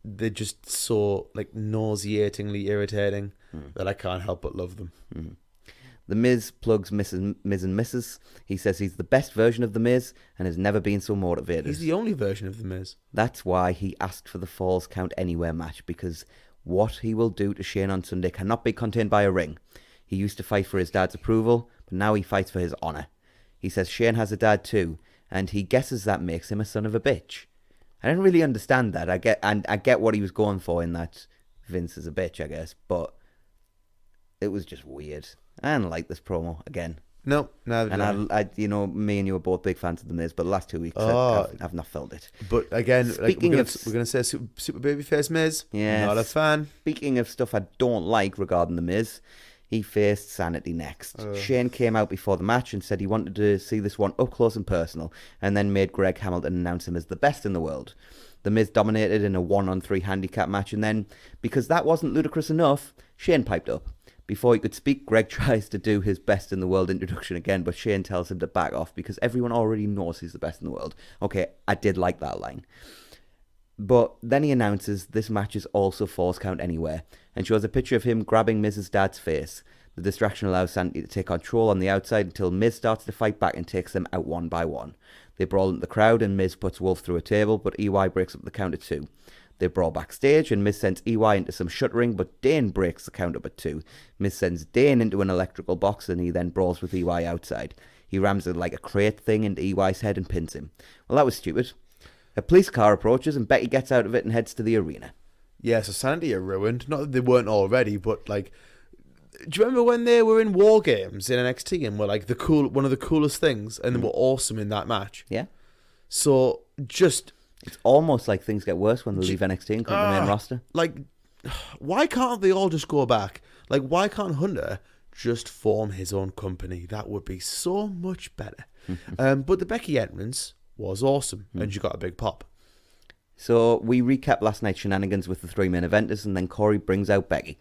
They're just so nauseatingly irritating that I can't help but love them. Mm. The Miz plugs Miz and Mrs. He says he's the best version of The Miz and has never been so motivated. He's the only version of The Miz. That's why he asked for the Falls Count Anywhere match, because what he will do to Shane on Sunday cannot be contained by a ring. He used to fight for his dad's approval, but now he fights for his honour. He says Shane has a dad too, and he guesses that makes him a son of a bitch. I didn't really understand that. I get what he was going for in that Vince is a bitch, I guess, but it was just weird. I didn't like this promo again. No, neither did I. Me and you were both big fans of The Miz, but the last 2 weeks I've not felt it. But again, we're going to say super babyface Miz. Yeah, not a fan. Speaking of stuff I don't like regarding The Miz, he faced Sanity next. Shane came out before the match and said he wanted to see this one up close and personal, and then made Greg Hamilton announce him as the best in the world. The Miz dominated in a 1-on-3 handicap match, and then, because that wasn't ludicrous enough, Shane piped up. Before he could speak, Greg tries to do his best in the world introduction again, but Shane tells him to back off because everyone already knows he's the best in the world. Okay, I did like that line. But then he announces this match is also Falls Count Anywhere, and shows a picture of him grabbing Miz's dad's face. The distraction allows Sanity to take control on the outside until Miz starts to fight back and takes them out one by one. They brawl into the crowd and Miz puts Wolf through a table, but EY breaks up the count at 2. They brawl backstage and Miz sends EY into some shuttering, but Dane breaks the count up at 2. Miz sends Dane into an electrical box and he then brawls with EY outside. He rams it like a crate thing into EY's head and pins him. Well, that was stupid. A police car approaches and Becky gets out of it and heads to the arena. Yeah, so Sanity are ruined. Not that they weren't already, but do you remember when they were in War Games in NXT and were one of the coolest things, and they were awesome in that match? Yeah. So just, it's almost like things get worse when they leave NXT and come to the main roster. Why can't they all just go back? Why can't Hunter just form his own company? That would be so much better. But the Becky entrance was awesome, and she got a big pop. So we recap last night's shenanigans with the 3 main eventers, and then Corey brings out Becky.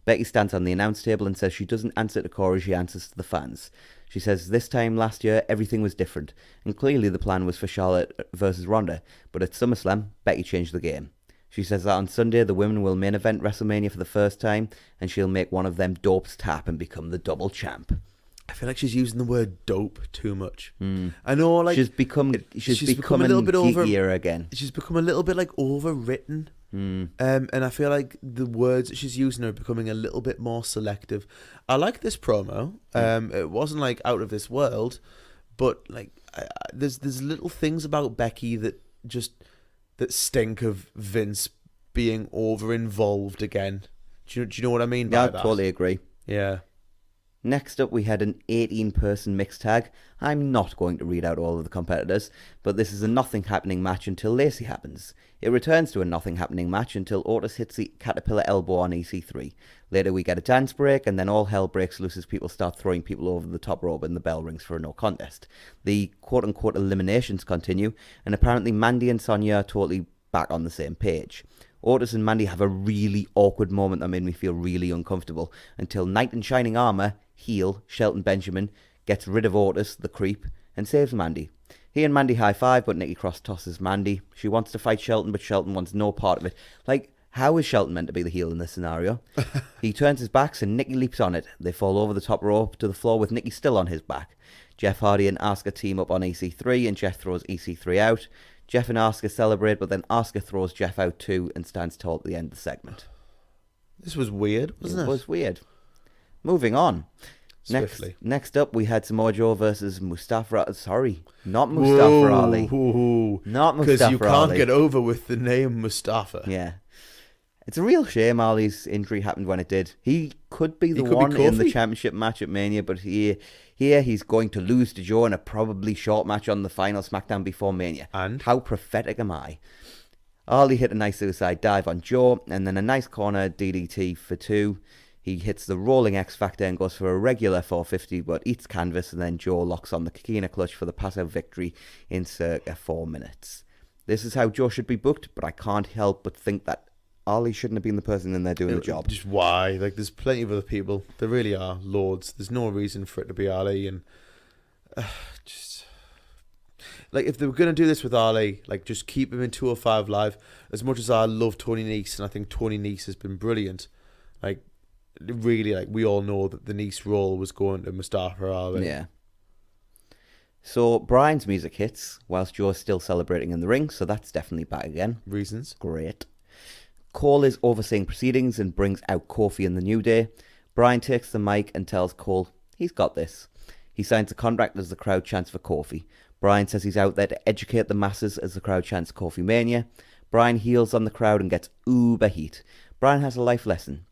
Becky stands on the announce table and says she doesn't answer to Corey, she answers to the fans. She says this time last year everything was different, and clearly the plan was for Charlotte versus Ronda, but at SummerSlam, Becky changed the game. She says that on Sunday the women will main event WrestleMania for the first time, and she'll make one of them dopes tap and become the double champ. I feel like she's using the word dope too much. I know, like she's become a little bit geekier again. She's become a little bit like overwritten, and I feel like the words that she's using are becoming a little bit more selective. I like this promo. It wasn't like out of this world, but like there's little things about Becky that stink of Vince being over involved again. Do you know what I mean by that? Yeah, I totally agree. Yeah. Next up, we had an 18-person mixed tag. I'm not going to read out all of the competitors, but this is a nothing happening match until Lacey happens. It returns to a nothing happening match until Otis hits the Caterpillar elbow on EC3. Later, we get a dance break, and then all hell breaks loose as people start throwing people over the top rope and the bell rings for a no contest. The quote-unquote eliminations continue, and apparently Mandy and Sonya are totally back on the same page. Otis and Mandy have a really awkward moment that made me feel really uncomfortable until Knight in Shining Armour, heel Shelton Benjamin, gets rid of Otis, the creep, and saves Mandy. He and Mandy high-five, but Nikki Cross tosses Mandy. She wants to fight Shelton, but Shelton wants no part of it. Like, how is Shelton meant to be the heel in this scenario? He turns his back and Nikki leaps on it. They fall over the top rope to the floor with Nikki still on his back. Jeff Hardy and Asuka team up on EC3, and Jeff throws EC3 out. Jeff and Asuka celebrate, but then Asuka throws Jeff out too and stands tall at the end of the segment. This was weird, wasn't it? It was weird. Moving on. Swiftly. Next up, we had Samoa Joe versus Mustafa. Sorry, not Mustafa Ali. Not Mustafa Ali. Because you can't get over with the name Mustafa. Yeah. It's a real shame Ali's injury happened when it did. He could be the one in the championship match at Mania, but here he's going to lose to Joe in a probably short match on the final SmackDown before Mania. And? How prophetic am I? Ali hit a nice suicide dive on Joe, and then a nice corner DDT for 2. He hits the rolling X Factor and goes for a regular 450, but eats canvas, and then Joe locks on the Kikina clutch for the pass-out victory in circa 4 minutes. This is how Joe should be booked, but I can't help but think that Ali shouldn't have been the person in there doing the job. Just why? Like, there's plenty of other people. There really are loads. There's no reason for it to be Ali, and just like if they were going to do this with Ali, like just keep him in 205 Live. As much as I love Tony Nese, and I think Tony Nese has been brilliant, like really, like we all know that the Nese role was going to Mustafa Ali. Yeah. So Brian's music hits whilst Joe's still celebrating in the ring, so that's definitely back again. Reasons? Great. Cole is overseeing proceedings and brings out Kofi in the New Day. Brian takes the mic and tells Cole he's got this. He signs a contract as the crowd chants for Kofi. Brian says he's out there to educate the masses as the crowd chants Kofi Mania. Brian heals on the crowd and gets uber heat. Brian has a life lesson.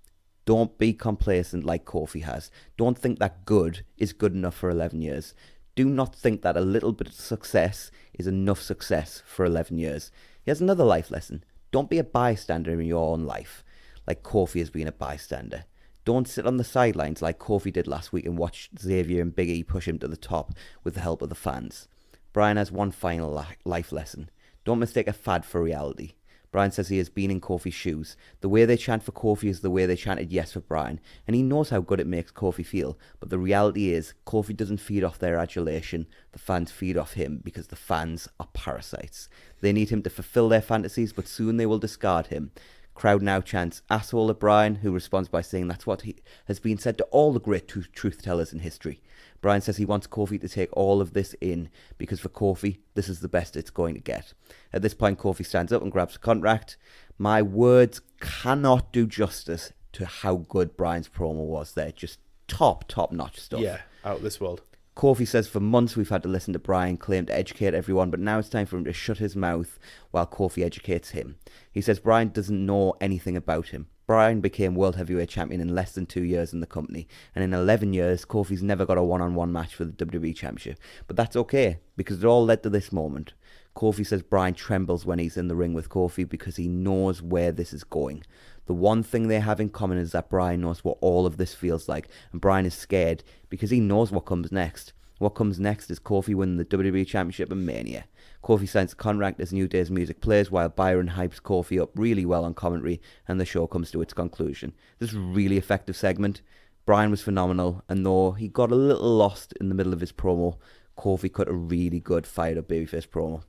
Don't be complacent like Kofi has. Don't think that good is good enough for 11 years. Do not think that a little bit of success is enough success for 11 years. He has another life lesson. Don't be a bystander in your own life, like Kofi has been a bystander. Don't sit on the sidelines like Kofi did last week and watch Xavier and Big E push him to the top with the help of the fans. Brian has one final life lesson. Don't mistake a fad for reality. Brian says he has been in Kofi's shoes. The way they chant for Kofi is the way they chanted yes for Brian, and he knows how good it makes Kofi feel, but the reality is Kofi doesn't feed off their adulation, the fans feed off him because the fans are parasites. They need him to fulfill their fantasies, but soon they will discard him. Crowd now chants asshole at Brian, who responds by saying that's what has been said to all the great truth tellers in history. Brian says he wants Kofi to take all of this in, because for Kofi, this is the best it's going to get. At this point, Kofi stands up and grabs the contract. My words cannot do justice to how good Brian's promo was there. Just top-notch stuff. Yeah, out of this world. Kofi says for months we've had to listen to Brian claim to educate everyone, but now it's time for him to shut his mouth while Kofi educates him. He says Brian doesn't know anything about him. Brian became World Heavyweight Champion in less than 2 years in the company, and in 11 years, Kofi's never got a one-on-one match for the WWE Championship. But that's okay, because it all led to this moment. Kofi says Brian trembles when he's in the ring with Kofi because he knows where this is going. The one thing they have in common is that Brian knows what all of this feels like, and Brian is scared because he knows what comes next. What comes next is Kofi winning the WWE Championship in Mania. Kofi signs a contract as New Day's music plays while Byron hypes Kofi up really well on commentary, and the show comes to its conclusion. This is a really effective segment. Brian was phenomenal, and though he got a little lost in the middle of his promo, Kofi cut a really good fired up babyface promo.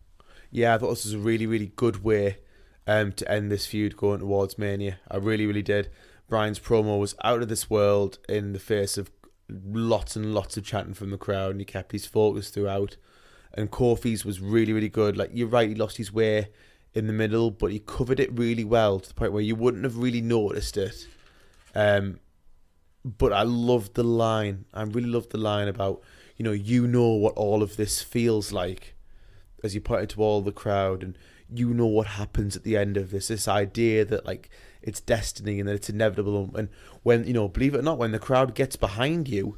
Yeah, I thought this was a really, really good way to end this feud going towards Mania. I really, really did. Bryan's promo was out of this world in the face of lots and lots of chanting from the crowd, and he kept his focus throughout. And Kofi's was really, really good. Like, you're right, he lost his way in the middle, but he covered it really well to the point where you wouldn't have really noticed it. But I loved the line. I really loved the line about, you know what all of this feels like, as you point it to all the crowd, and you know what happens at the end of this idea that, like, it's destiny and that it's inevitable. And when, believe it or not, when the crowd gets behind you,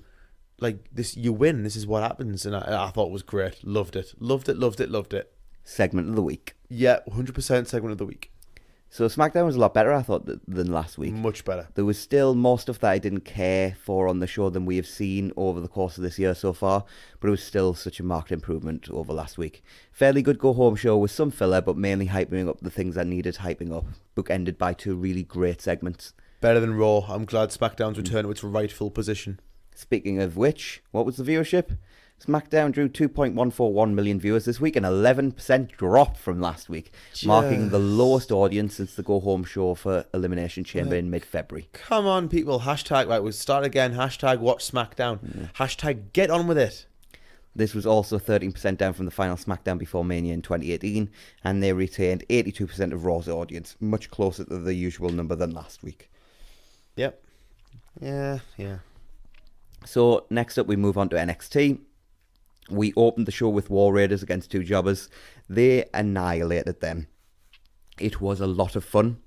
like, this, you win. This is what happens. And I thought it was great. Loved it. Loved it, loved it, loved it. Segment of the week. Yeah, 100% segment of the week. So SmackDown was a lot better, I thought, than last week. Much better. There was still more stuff that I didn't care for on the show than we have seen over the course of this year so far, but it was still such a marked improvement over last week. Fairly good go-home show with some filler, but mainly hyping up the things that needed hyping up. Bookended by 2 really great segments. Better than Raw. I'm glad SmackDown's returned to its rightful position. Speaking of which, what was the viewership? SmackDown drew 2.141 million viewers this week, an 11% drop from last week, marking the lowest audience since the go-home show for Elimination Chamber in mid-February. Come on, people. Hashtag, right, we'll start again. Hashtag watch SmackDown. Yeah. Hashtag get on with it. This was also 13% down from the final SmackDown before Mania in 2018, and they retained 82% of Raw's audience, much closer to the usual number than last week. Yep. Yeah. So, next up we move on to NXT. We opened the show with War Raiders against 2 jobbers. They annihilated them. It was a lot of fun.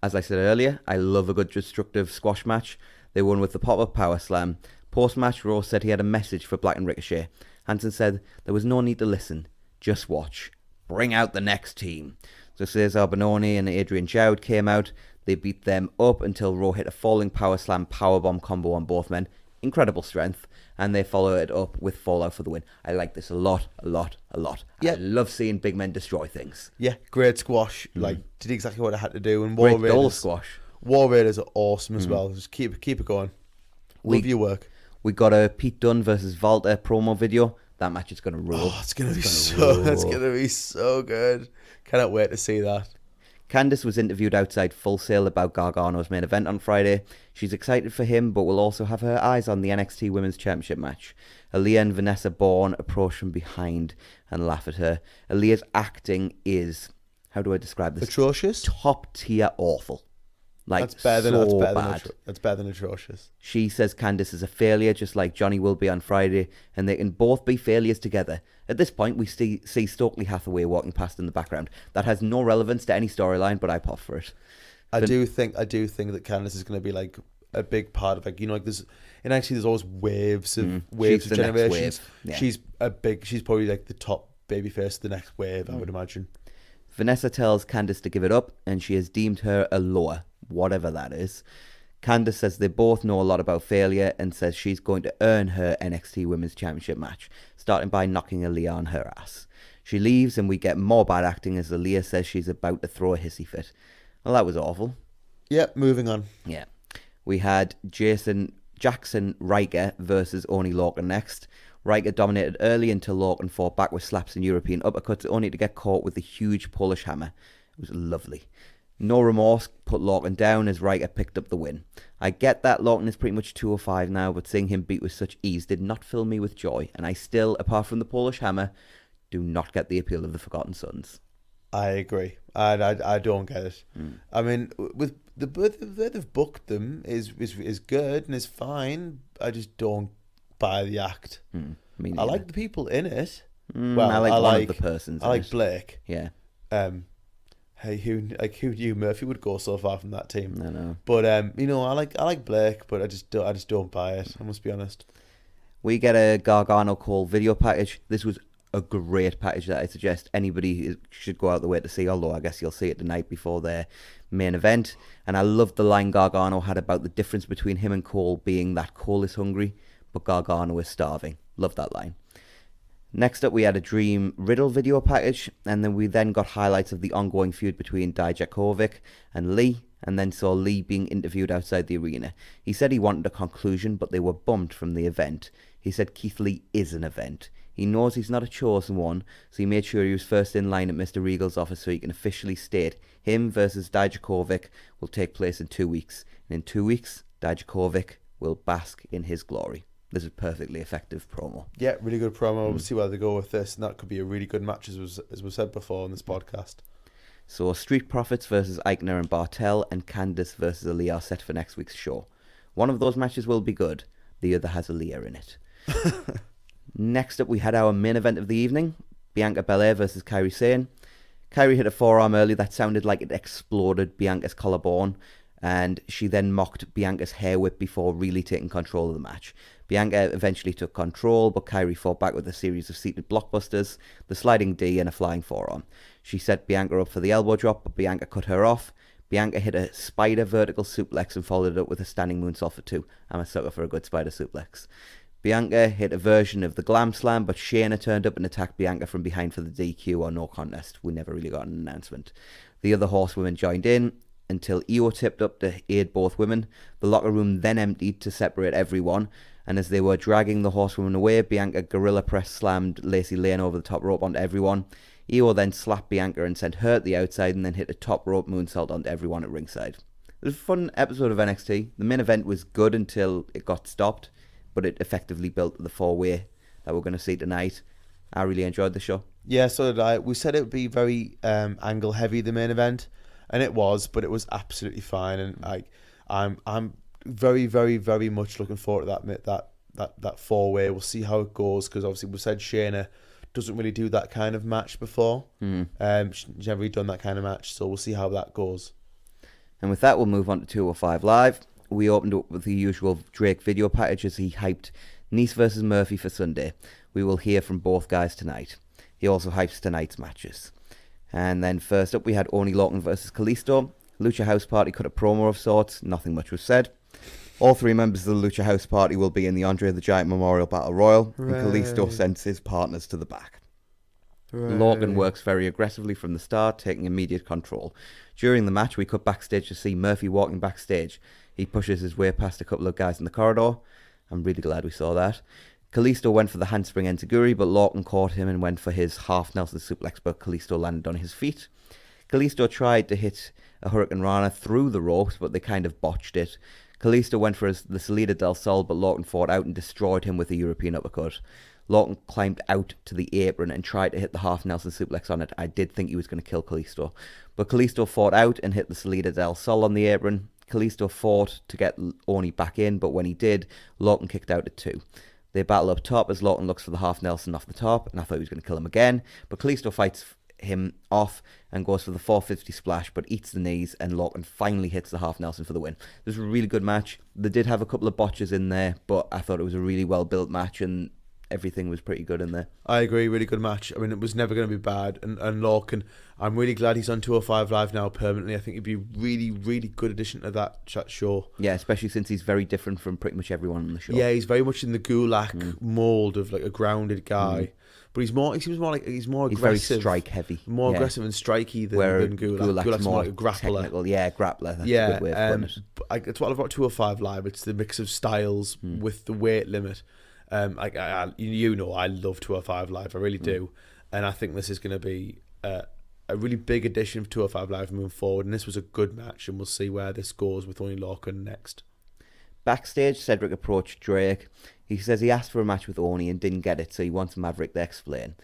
As I said earlier, I love a good destructive squash match. They won with the pop-up power slam. Post-match, Raw said he had a message for Black and Ricochet. Hanson said there was no need to listen. Just watch. Bring out the next team. So Cesar Bononi and Adrian Jowd came out. They beat them up until Raw hit a falling power slam powerbomb combo on both men. Incredible strength. And they follow it up with Fallout for the win. I like this a lot. Yep. I love seeing big men destroy things. Yeah, great squash. Like, did exactly what I had to do. And Great goal squash. War Raiders are awesome as well. Just keep it going. Love your work. We got a Pete Dunne versus Walter promo video. That match is going to rule. Oh, it's going to be so good. Cannot wait to see that. Candice was interviewed outside Full Sail about Gargano's main event on Friday. She's excited for him, but will also have her eyes on the NXT Women's Championship match. Aaliyah and Vanessa Bourne approach from behind and laugh at her. Aaliyah's acting is, how do I describe this? Atrocious? Top tier awful. Like, that's better than atrocious. She says Candice is a failure, just like Johnny will be on Friday, and they can both be failures together. At this point, we see Stokely Hathaway walking past in the background. That has no relevance to any storyline, but I pop for it. I do think that Candice is going to be like a big part of, like, like there's in NXT there's always waves of generations. Yeah. She's probably like the top babyface of the next wave, I would imagine. Vanessa tells Candice to give it up, and she has deemed her a lower, whatever that is. Candice says they both know a lot about failure and says she's going to earn her NXT Women's Championship match, starting by knocking Aaliyah on her ass. She leaves and we get more bad acting as Aaliyah says she's about to throw a hissy fit. Well, that was awful. Yep, moving on. Yeah. We had Jackson Riker versus Oni Lorcan next. Riker dominated early until Lorcan fought back with slaps and European uppercuts, only to get caught with the huge Polish hammer. It was lovely. No Remorse put Lorcan down as Riker picked up the win. I get that Lorcan is pretty much 205 now, but seeing him beat with such ease did not fill me with joy, and I still, apart from the Polish hammer, do not get the appeal of the Forgotten Sons. I agree. I don't get it. I mean, with the way they've booked them is good and is fine. I just don't buy the act. I like the people in it. I like one of the persons. I like Blake. Yeah. Hey, who knew Murphy would go so far from that team? I know. But I like Blake, but I just don't buy it. I must be honest. We get a Gargano Cole video package. This was a great package that I suggest anybody should go out the way to see, although I guess you'll see it the night before their main event. And I loved the line Gargano had about the difference between him and Cole being that Cole is hungry, but Gargano is starving. Love that line. Next up, we had a Dream Riddle video package, and then we got highlights of the ongoing feud between Dijakovic and Lee, and then saw Lee being interviewed outside the arena. He said he wanted a conclusion, but they were bumped from the event. He said Keith Lee is an event. He knows he's not a chosen one, so he made sure he was first in line at Mr. Regal's office so he can officially state him versus Dijakovic will take place in 2 weeks. And in 2 weeks, Dijakovic will bask in his glory. This is a perfectly effective promo. Yeah, really good promo. We'll see where they go with this, and that could be a really good match, as we've said before on this podcast. So Street Profits versus Eichner and Bartel, and Candice versus Aaliyah are set for next week's show. One of those matches will be good. The other has Aaliyah in it. Next up, we had our main event of the evening, Bianca Belair versus Kairi Sane. Kairi hit a forearm early that sounded like it exploded Bianca's collarbone, and she then mocked Bianca's hair whip before really taking control of the match. Bianca eventually took control, but Kairi fought back with a series of seated blockbusters, the sliding D and a flying forearm. She set Bianca up for the elbow drop, but Bianca cut her off. Bianca hit a spider vertical suplex and followed it up with a standing moonsault for 2. I'm a sucker for a good spider suplex. Bianca hit a version of the Glam Slam, but Shayna turned up and attacked Bianca from behind for the DQ or no contest. We never really got an announcement. The other horsewomen joined in until Io tipped up to aid both women. The locker room then emptied to separate everyone, and as they were dragging the horsewomen away, Bianca gorilla press slammed Lacey Lane over the top rope onto everyone. Io then slapped Bianca and sent her to the outside and then hit a top rope moonsault onto everyone at ringside. It was a fun episode of NXT. The main event was good until it got stopped, but it effectively built the 4-way that we're going to see tonight. I really enjoyed the show. Yeah, so did I. We said it would be very angle heavy, the main event, and it was, but it was absolutely fine. And I'm very, very, very much looking forward to that 4-way. We'll see how it goes, because obviously we said Shayna doesn't really do that kind of match before. She's never really done that kind of match, so we'll see how that goes. And with that, we'll move on to 205 Live. We opened up with the usual Drake video package as he hyped Nice versus Murphy for Sunday. We will hear from both guys tonight. He also hypes tonight's matches. And then first up, we had Oney Lorcan versus Kalisto. Lucha House Party cut a promo of sorts. Nothing much was said. All 3 members of the Lucha House Party will be in the Andre the Giant Memorial Battle Royal. Hooray. And Kalisto sends his partners to the back. Hooray. Lorcan works very aggressively from the start, taking immediate control. During the match, we cut backstage to see Murphy walking backstage. He pushes his way past a couple of guys in the corridor. I'm really glad we saw that. Kalisto went for the handspring enziguri, but Lorcan caught him and went for his half Nelson suplex, but Kalisto landed on his feet. Kalisto tried to hit a Hurricane Rana through the ropes, but they kind of botched it. Kalisto went for the Salida del Sol, but Lorcan fought out and destroyed him with a European uppercut. Lorcan climbed out to the apron and tried to hit the half Nelson suplex on it. I did think he was going to kill Kalisto, but Kalisto fought out and hit the Salida del Sol on the apron. Kalisto fought to get Oney back in, but when he did, Lorcan kicked out at 2. They battle up top as Lorcan looks for the half Nelson off the top, and I thought he was going to kill him again, but Kalisto fights him off and goes for the 450 splash, but eats the knees, and Lorcan finally hits the half Nelson for the win. It was a really good match. They did have a couple of botches in there, but I thought it was a really well built match, and everything was pretty good in there. I agree, really good match. I mean, it was never going to be bad. And Lorcan, I'm really glad he's on 205 Live now permanently. I think he'd be a really, really good addition to that show. Yeah, especially since he's very different from pretty much everyone on the show. Yeah, he's very much in the Gulak mold of like a grounded guy. But he seems more aggressive. He's very strike heavy. More aggressive and striky than Gulak. Gulak's more like a grappler. Technical. Yeah, grappler. That's a good way of putting it. It's what I love about 205 Live. It's the mix of styles with the weight limit. I love 205 Live. I really do. And I think this is going to be a really big addition of 205 Live moving forward. And this was a good match. And we'll see where this goes with Oney Lorcan next. Backstage, Cedric approached Drake. He says he asked for a match with Oney and didn't get it, so he wants Maverick to explain.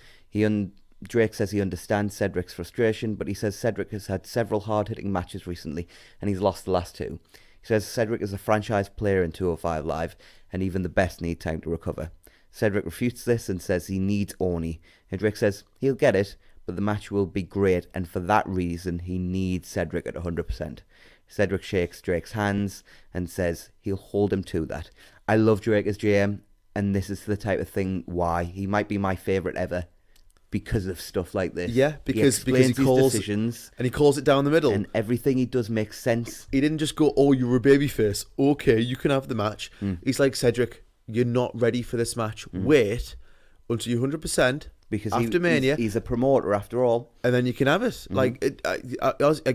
Drake says he understands Cedric's frustration, but he says Cedric has had several hard-hitting matches recently, and he's lost the last 2. He says Cedric is a franchise player in 205 Live, and even the best need time to recover. Cedric refutes this and says he needs Oney, and Drake says he'll get it, but the match will be great, and for that reason he needs Cedric at 100%. Cedric shakes Drake's hands and says he'll hold him to that. I love Drake as GM, and this is the type of thing why he might be my favourite ever because of stuff like this. Yeah, because he calls decisions and he calls it down the middle, and everything he does makes sense. He didn't just go, "Oh, you're a babyface. Okay, you can have the match." He's like, "Cedric, you're not ready for this match. Wait until you're 100%." Because after Mania, he's a promoter after all, and then you can have it.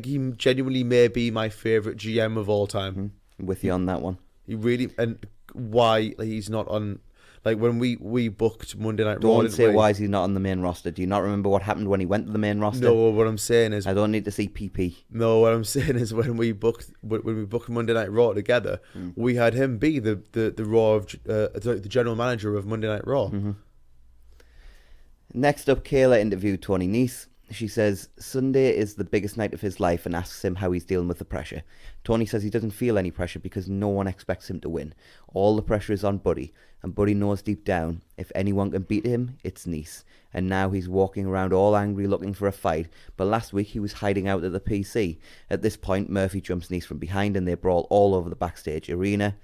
He genuinely may be my favourite GM of all time. With you on that one. He really, and why he's not on, Like when we booked Monday Night Raw. Don't say why is he not on the main roster. Do you not remember what happened when he went to the main roster? No, what I'm saying is I don't need to see PP. No, what I'm saying is when we booked Monday Night Raw together, we had him be the Raw of the general manager of Monday Night Raw. Mm-hmm. Next up, Kayla interviewed Tony Nese. She says Sunday is the biggest night of his life and asks him how he's dealing with the pressure. Tony says he doesn't feel any pressure because no one expects him to win. All the pressure is on Buddy, and Buddy knows deep down if anyone can beat him, it's Nese. And now he's walking around all angry looking for a fight, but last week he was hiding out at the PC. At this point, Murphy jumps Nese from behind and they brawl all over the backstage arena.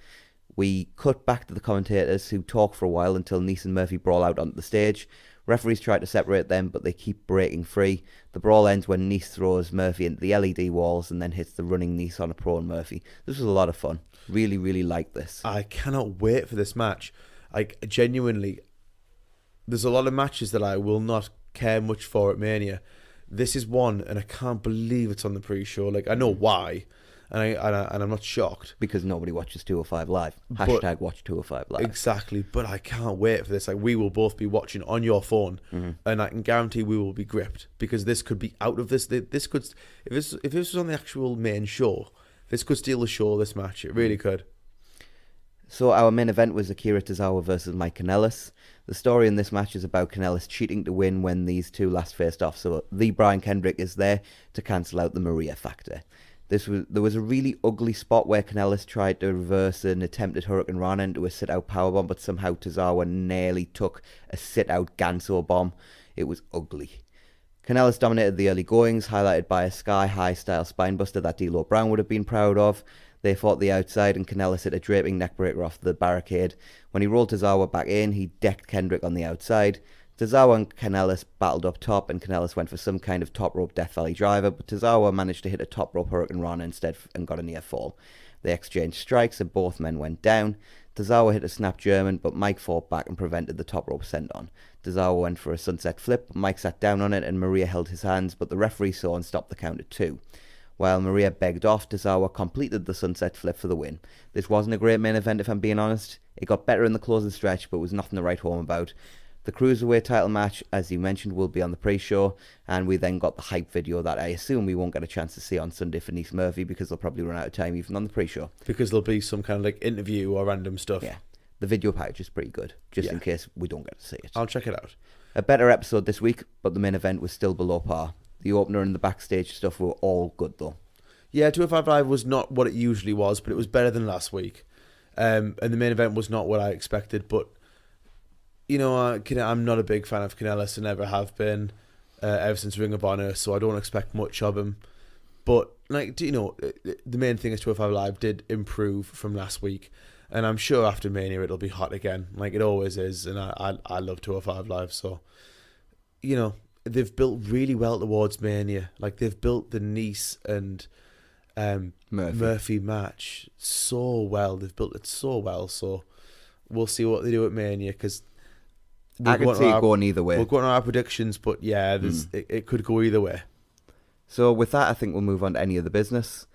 We cut back to the commentators who talk for a while until Nese and Murphy brawl out onto the stage. Referees try to separate them, but they keep breaking free. The brawl ends when Nese throws Murphy into the LED walls and then hits the running Nese on a prone Murphy. This was a lot of fun. Really, really liked this. I cannot wait for this match. Like, genuinely, there's a lot of matches that I will not care much for at Mania. This is one, and I can't believe it's on the pre-show. Like, I know why, and I'm not shocked. Because nobody watches 205 Live. Hashtag watch 205 Live. Exactly, but I can't wait for this. Like, we will both be watching on your phone, and I can guarantee we will be gripped, because this could be out of this. This could, if this was on the actual main show, this could steal the show, this match. It really could. So our main event was Akira Tozawa versus Mike Kanellis. The story in this match is about Kanellis cheating to win when these two last faced off, so the Brian Kendrick is there to cancel out the Maria factor. There was a really ugly spot where Kanellis tried to reverse an attempted Hurricane Rana into a sit-out powerbomb, but somehow Tozawa nearly took a sit-out Ganso bomb. It was ugly. Kanellis dominated the early goings, highlighted by a sky-high style spinebuster that D'Lo Brown would have been proud of. They fought the outside and Kanellis hit a draping neckbreaker off the barricade. When he rolled Tozawa back in, he decked Kendrick on the outside. Tozawa and Kanellis battled up top, and Kanellis went for some kind of top rope Death Valley driver, but Tozawa managed to hit a top rope Hurricane Rana instead and got a near fall. They exchanged strikes and both men went down. Tozawa hit a snap German, but Mike fought back and prevented the top rope send on. Tozawa went for a sunset flip, but Mike sat down on it and Maria held his hands, but the referee saw and stopped the count at 2. While Maria begged off, Tozawa completed the sunset flip for the win. This wasn't a great main event if I'm being honest. It got better in the closing stretch, but was nothing to write home about. The Cruiserweight title match, as you mentioned, will be on the pre-show, and we then got the hype video that I assume we won't get a chance to see on Sunday for Nese Murphy because they'll probably run out of time even on the pre-show. Because there'll be some kind of like interview or random stuff. Yeah, the video package is pretty good, just in case we don't get to see it. I'll check it out. A better episode this week, but the main event was still below par. The opener and the backstage stuff were all good though. Yeah, 205 Live was not what it usually was, but it was better than last week. And the main event was not what I expected, but you know, I'm not a big fan of Kanellis and never have been ever since Ring of Honor, so I don't expect much of him. But, like, do you know, the main thing is 205 Live did improve from last week, and I'm sure after Mania it'll be hot again, like it always is, and I love 205 Live, so, you know, they've built really well towards Mania. Like, they've built the Nese and Murphy match so well. They've built it so well, so we'll see what they do at Mania, because I can see it going either way. We'll go on our predictions, but yeah, it could go either way. So with that, I think we'll move on to any of the business.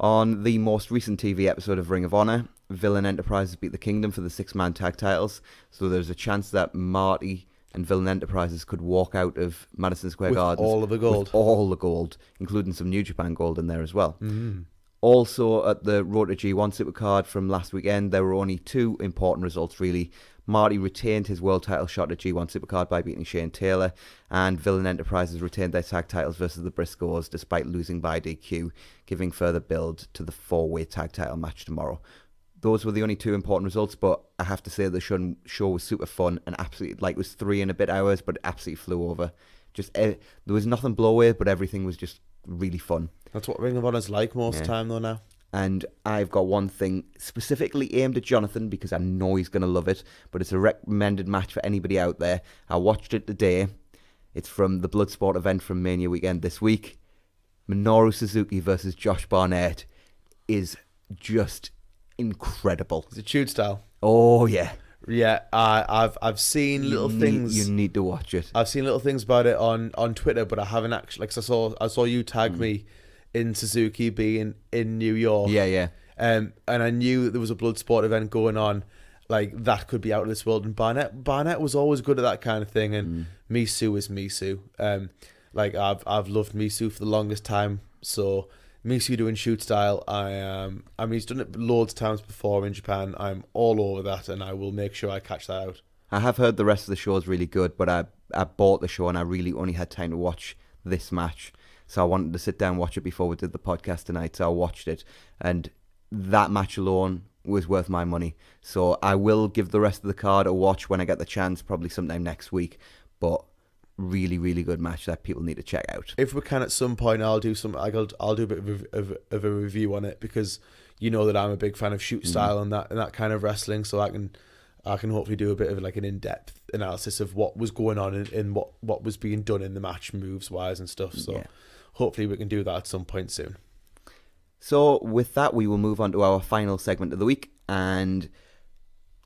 On the most recent TV episode of Ring of Honor, Villain Enterprises beat the Kingdom for the 6-man tag titles. So there's a chance that Marty and Villain Enterprises could walk out of Madison Square Garden all of the gold. With all the gold, including some New Japan gold in there as well. Mm-hmm. Also, at the Road to G1 Supercard from last weekend, there were only 2 important results, really. Marty retained his world title shot at G1 Supercard by beating Shane Taylor, and Villain Enterprises retained their tag titles versus the Briscoes despite losing by DQ, giving further build to the 4-way tag title match tomorrow. Those were the only 2 important results, but I have to say the show was super fun and absolutely, like, it was 3 and a bit hours, but it absolutely flew over. Just there was nothing blow away, but everything was just really fun. That's what Ring of Honor's like most of the time, though, now. And I've got one thing specifically aimed at Jonathan because I know he's going to love it, but it's a recommended match for anybody out there. I watched it today. It's from the Bloodsport event from Mania weekend this week. Minoru Suzuki versus Josh Barnett is just incredible. It's a shoot style. Oh, yeah. Yeah, I've seen little things. You need to watch it. I've seen little things about it on Twitter, but I haven't actually. Like, I saw you tag me in Suzuki being in New York. Yeah. And I knew there was a Bloodsport event going on. like that could be out of this world. And Barnett was always good at that kind of thing, and Misu is Misu. Like I've loved Misu for the longest time. So Misu doing shoot style, I mean he's done it loads of times before in Japan. I'm all over that, and I will make sure I catch that out. I have heard the rest of the show is really good, but I bought the show and I really only had time to watch this match. So I wanted to sit down and watch it before we did the podcast tonight. So I watched it, and that match alone was worth my money. So I will give the rest of the card a watch when I get the chance, probably sometime next week. But really, really good match that people need to check out. If we can at some point, I'll do I'll do a bit of a review on it, because you know that I'm a big fan of shoot style and that kind of wrestling. So I can hopefully do a bit of like an in-depth analysis of what was going on in what was being done in the match, moves wise and stuff. So hopefully we can do that at some point soon. So with that, we will move on to our final segment of the week. And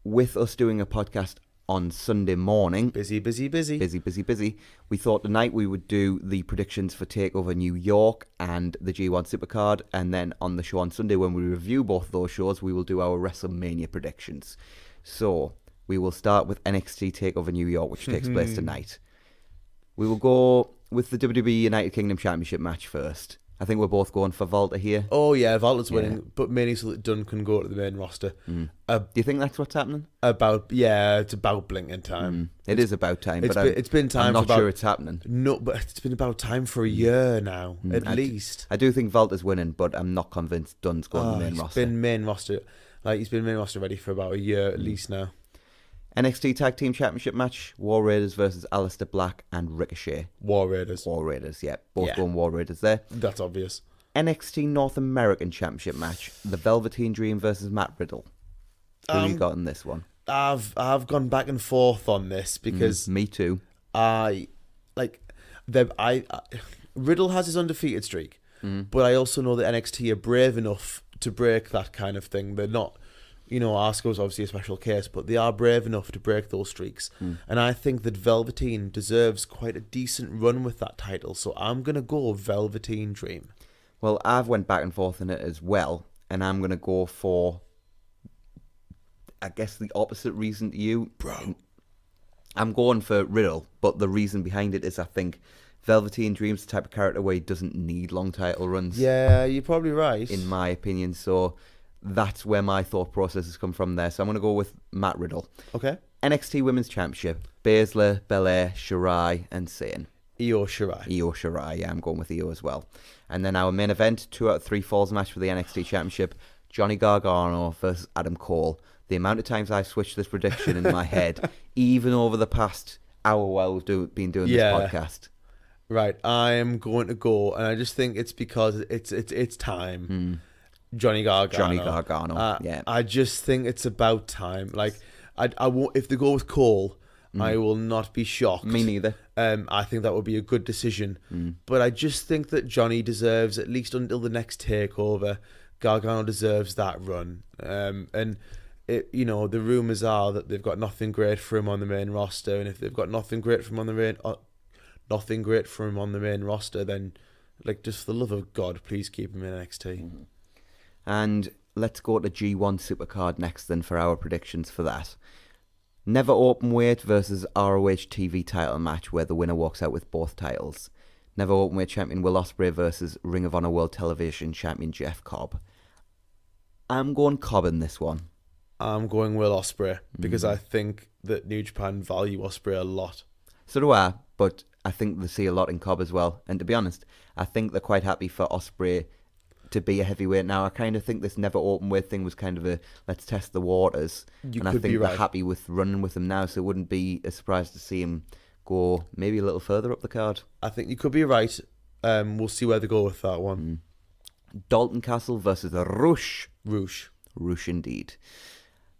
with us doing a podcast on Sunday morning, busy, we thought tonight we would do the predictions for TakeOver New York and the G1 Supercard. And then on the show on Sunday, when we review both of those shows, we will do our WrestleMania predictions. So we will start with NXT Takeover New York, which takes place tonight. We will go with the WWE United Kingdom Championship match first. I think we're both going for Volta here. Oh yeah, Volta's winning, but mainly so that Dunn can go to the main roster. Do you think that's what's happening? It's about blinking time. It is about time. It's been time. I'm not sure it's happening. No, but it's been about time for a year now, at least. I do think Volta's winning, but I'm not convinced Dunn's going to the main roster. He's been main roster ready for about a year at least now. NXT Tag Team Championship match, War Raiders versus Aleister Black and Ricochet. War Raiders, yeah. Both going War Raiders there. That's obvious. NXT North American Championship match, the Velveteen Dream versus Matt Riddle. Who you got in this one? I've gone back and forth on this because me too. Riddle has his undefeated streak, but I also know that NXT are brave enough to break that kind of thing. They're not, Asuka's obviously a special case, but they are brave enough to break those streaks. And I think that Velveteen deserves quite a decent run with that title. So I'm going to go Velveteen Dream. Well, I've went back and forth on it as well. And I'm going to go for, I guess, the opposite reason to you. Bro. I'm going for Riddle, but the reason behind it is I think Velveteen Dream's the type of character where he doesn't need long title runs. Yeah, you're probably right. In my opinion. So that's where my thought process has come from there. So I'm going to go with Matt Riddle. Okay. NXT Women's Championship, Baszler, Belair, Shirai, and Sane. Io Shirai, yeah, I'm going with Io as well. And then our main event, 2 out of 3 falls match for the NXT Championship, Johnny Gargano versus Adam Cole. The amount of times I've switched this prediction in my head, even over the past hour while we've been doing this podcast. Right, I am going to go, and I just think it's because it's time. Johnny Gargano. Yeah. I just think it's about time. Like, I won't, if they go with Cole, I will not be shocked. Me neither. I think that would be a good decision. But I just think that Johnny deserves, at least until the next takeover, Gargano deserves that run. And the rumours are that they've got nothing great for him on the main roster, and if they've got nothing great for him on the main roster, then, like, just for the love of God, please keep him in NXT. And let's go to G1 Supercard next then for our predictions for that. Never Openweight versus ROH TV title match where the winner walks out with both titles. Never Openweight champion Will Ospreay versus Ring of Honor World Television champion Jeff Cobb. I'm going Cobb in this one. I'm going Will Ospreay because I think that New Japan value Ospreay a lot. So do I, but I think they see a lot in Cobb as well. And to be honest, I think they're quite happy for Ospreay to be a heavyweight now. I kind of think this Never Openweight thing was kind of a let's test the waters. And I think they're happy with running with him now, so it wouldn't be a surprise to see him go maybe a little further up the card. I think you could be right. We'll see where they go with that one. Dalton Castle versus Rush. Rush indeed.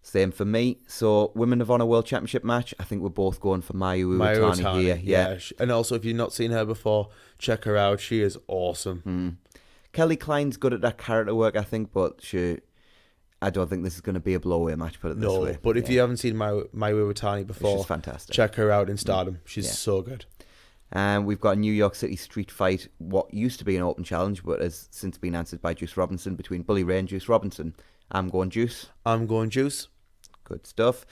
Same for me. So, Women of Honor World Championship match. I think we're both going for Mayu Iwatani here. Yeah. And also, if you've not seen her before, check her out. She is awesome. Kelly Klein's good at that character work, I think, but I don't think this is going to be a blowaway match, put it this way. No, but if you haven't seen Mayu Iwatani before, she's fantastic. Check her out in Stardom. She's so good. And we've got a New York City street fight, what used to be an open challenge, but has since been answered by Juice Robinson between Bully Ray and Juice Robinson. I'm going Juice. Good stuff.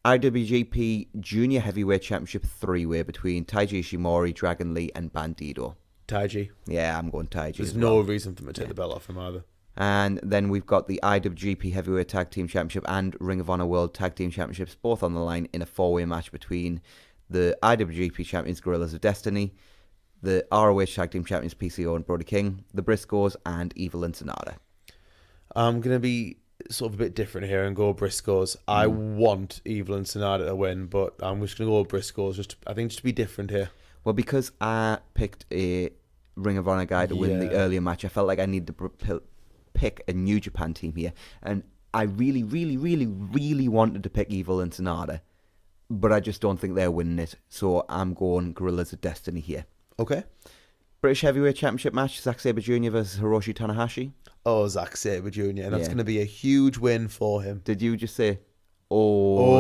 IWGP Junior Heavyweight Championship 3-way between Taiji Ishimori, Dragon Lee, and Bandido. Taiji. Yeah, I'm going Taiji. There's no reason for him to take the belt off him either. And then we've got the IWGP Heavyweight Tag Team Championship and Ring of Honor World Tag Team Championships both on the line in a 4-way match between the IWGP Champions Guerrillas of Destiny, the ROH Tag Team Champions PCO and Brody King, the Briscoes, and Evil and Sonata. I'm going to be sort of a bit different here and go Briscoes. I want Evil and Sonata to win, but I'm just going to go Briscoes. Just to be different here. Well, because I picked a Ring of Honor guy to win the earlier match, I felt like I needed to pick a New Japan team here. And I really, really, really, really wanted to pick Evil and Sonata, but I just don't think they're winning it. So I'm going Guerrillas of Destiny here. Okay. British Heavyweight Championship match, Zack Sabre Jr. versus Hiroshi Tanahashi. Oh, Zack Sabre Jr. And that's going to be a huge win for him. Did you just say,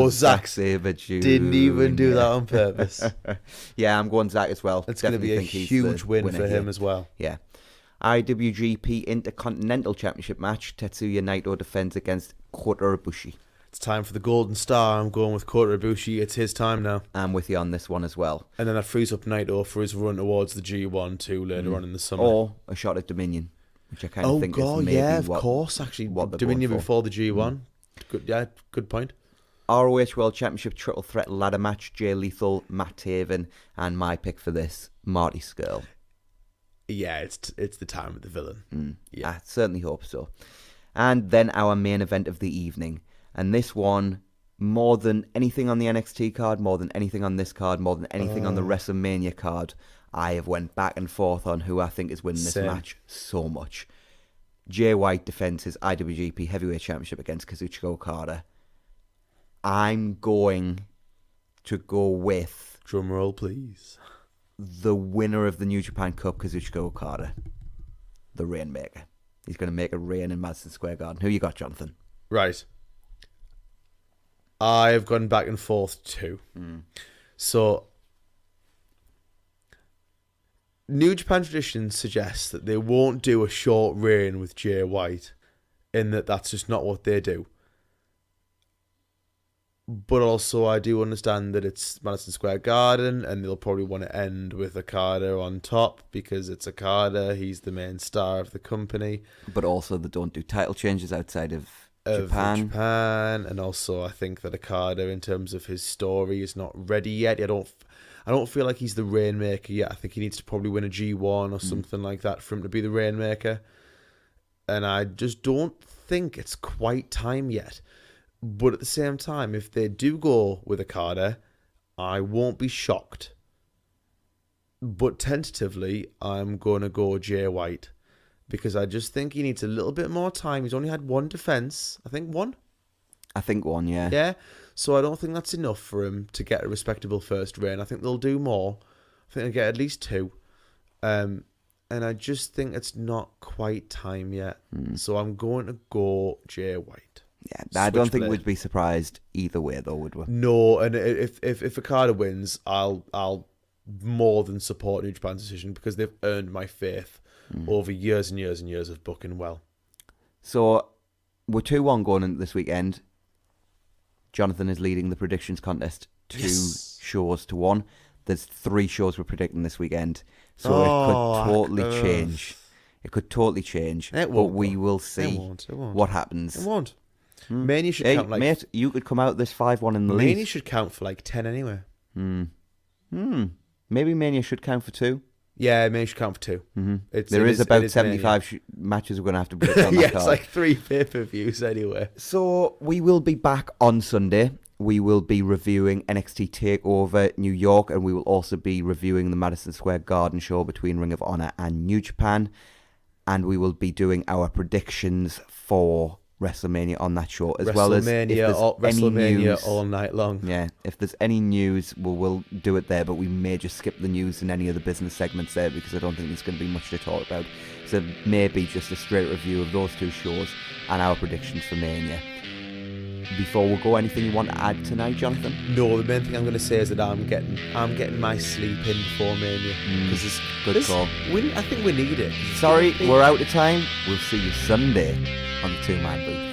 Zack Sabre Jr.? Didn't even do that on purpose. Yeah, I'm going Zack as well. It's going to be a huge win for him as well. Yeah. IWGP Intercontinental Championship match, Tetsuya Naito defends against Kota Ibushi. It's time for the Golden Star. I'm going with Kota Ibushi. It's his time now. I'm with you on this one as well. And then that frees up Naito for his run towards the G1 too later on in the summer. Or a shot at Dominion, which I kind of think is maybe of course, actually. Dominion before the G1. Good point. ROH World Championship Triple Threat Ladder Match, Jay Lethal, Matt Taven, and my pick for this, Marty Scurll. Yeah, it's the time of the villain. Yeah, I certainly hope so. And then our main event of the evening. And this one, more than anything on the NXT card, more than anything on this card, more than anything on the WrestleMania card, I have went back and forth on who I think is winning this match so much. Jay White defends his IWGP Heavyweight Championship against Kazuchika Okada. I'm going to go with... Drum roll, please. The winner of the New Japan Cup, Kazuchika Okada. The Rainmaker. He's going to make a rain in Madison Square Garden. Who you got, Jonathan? Right. I've gone back and forth too. So, New Japan tradition suggests that they won't do a short reign with Jay White, in that that's just not what they do. But also, I do understand that it's Madison Square Garden, and they'll probably want to end with Okada on top because it's Okada. He's the main star of the company. But also, they don't do title changes outside of Japan. And also I think that Okada, in terms of his story, is not ready yet. I don't feel like he's the Rainmaker yet. I think he needs to probably win a G1 or something like that for him to be the Rainmaker. And I just don't think it's quite time yet. But at the same time, if they do go with Okada, I won't be shocked. But tentatively, I'm going to go Jay White. Because I just think he needs a little bit more time. He's only had one defense. I think one, yeah. Yeah. So I don't think that's enough for him to get a respectable first reign. I think they'll do more. I think they'll get at least 2. And I just think it's not quite time yet. So I'm going to go Jay White. Yeah, I don't think we'd be surprised either way, though, would we? No, and if Okada wins, I'll more than support New Japan's decision because they've earned my faith over years and years and years of booking well. So we're 2-1 going into this weekend. Jonathan is leading the predictions contest 2 shows to 1. There's 3 shows we're predicting this weekend, so it could totally change. It could totally change, but we will see what happens. It won't. Mania should count like... Mate, you could come out this 5-1 in the lead. Mania should count for like 10 anyway. Maybe Mania should count for 2. Yeah, Mania should count for 2. There is about 75 matches we're going to have to put on that card. It's like 3 pay-per-views anyway. So we will be back on Sunday. We will be reviewing NXT TakeOver New York, and we will also be reviewing the Madison Square Garden show between Ring of Honor and New Japan. And we will be doing our predictions for WrestleMania on that show, as well as WrestleMania all night long. Yeah, if there's any news, we'll do it there, but we may just skip the news and any of the business segments there because I don't think there's going to be much to talk about. So maybe just a straight review of those 2 shows and our predictions for Mania. Before we go, anything you want to add tonight, Jonathan? No, the main thing I'm going to say is that I'm getting my sleep in before Mania. Good call. I think we need it. Sorry, we're out of time. We'll see you Sunday on the 2 Man Booth.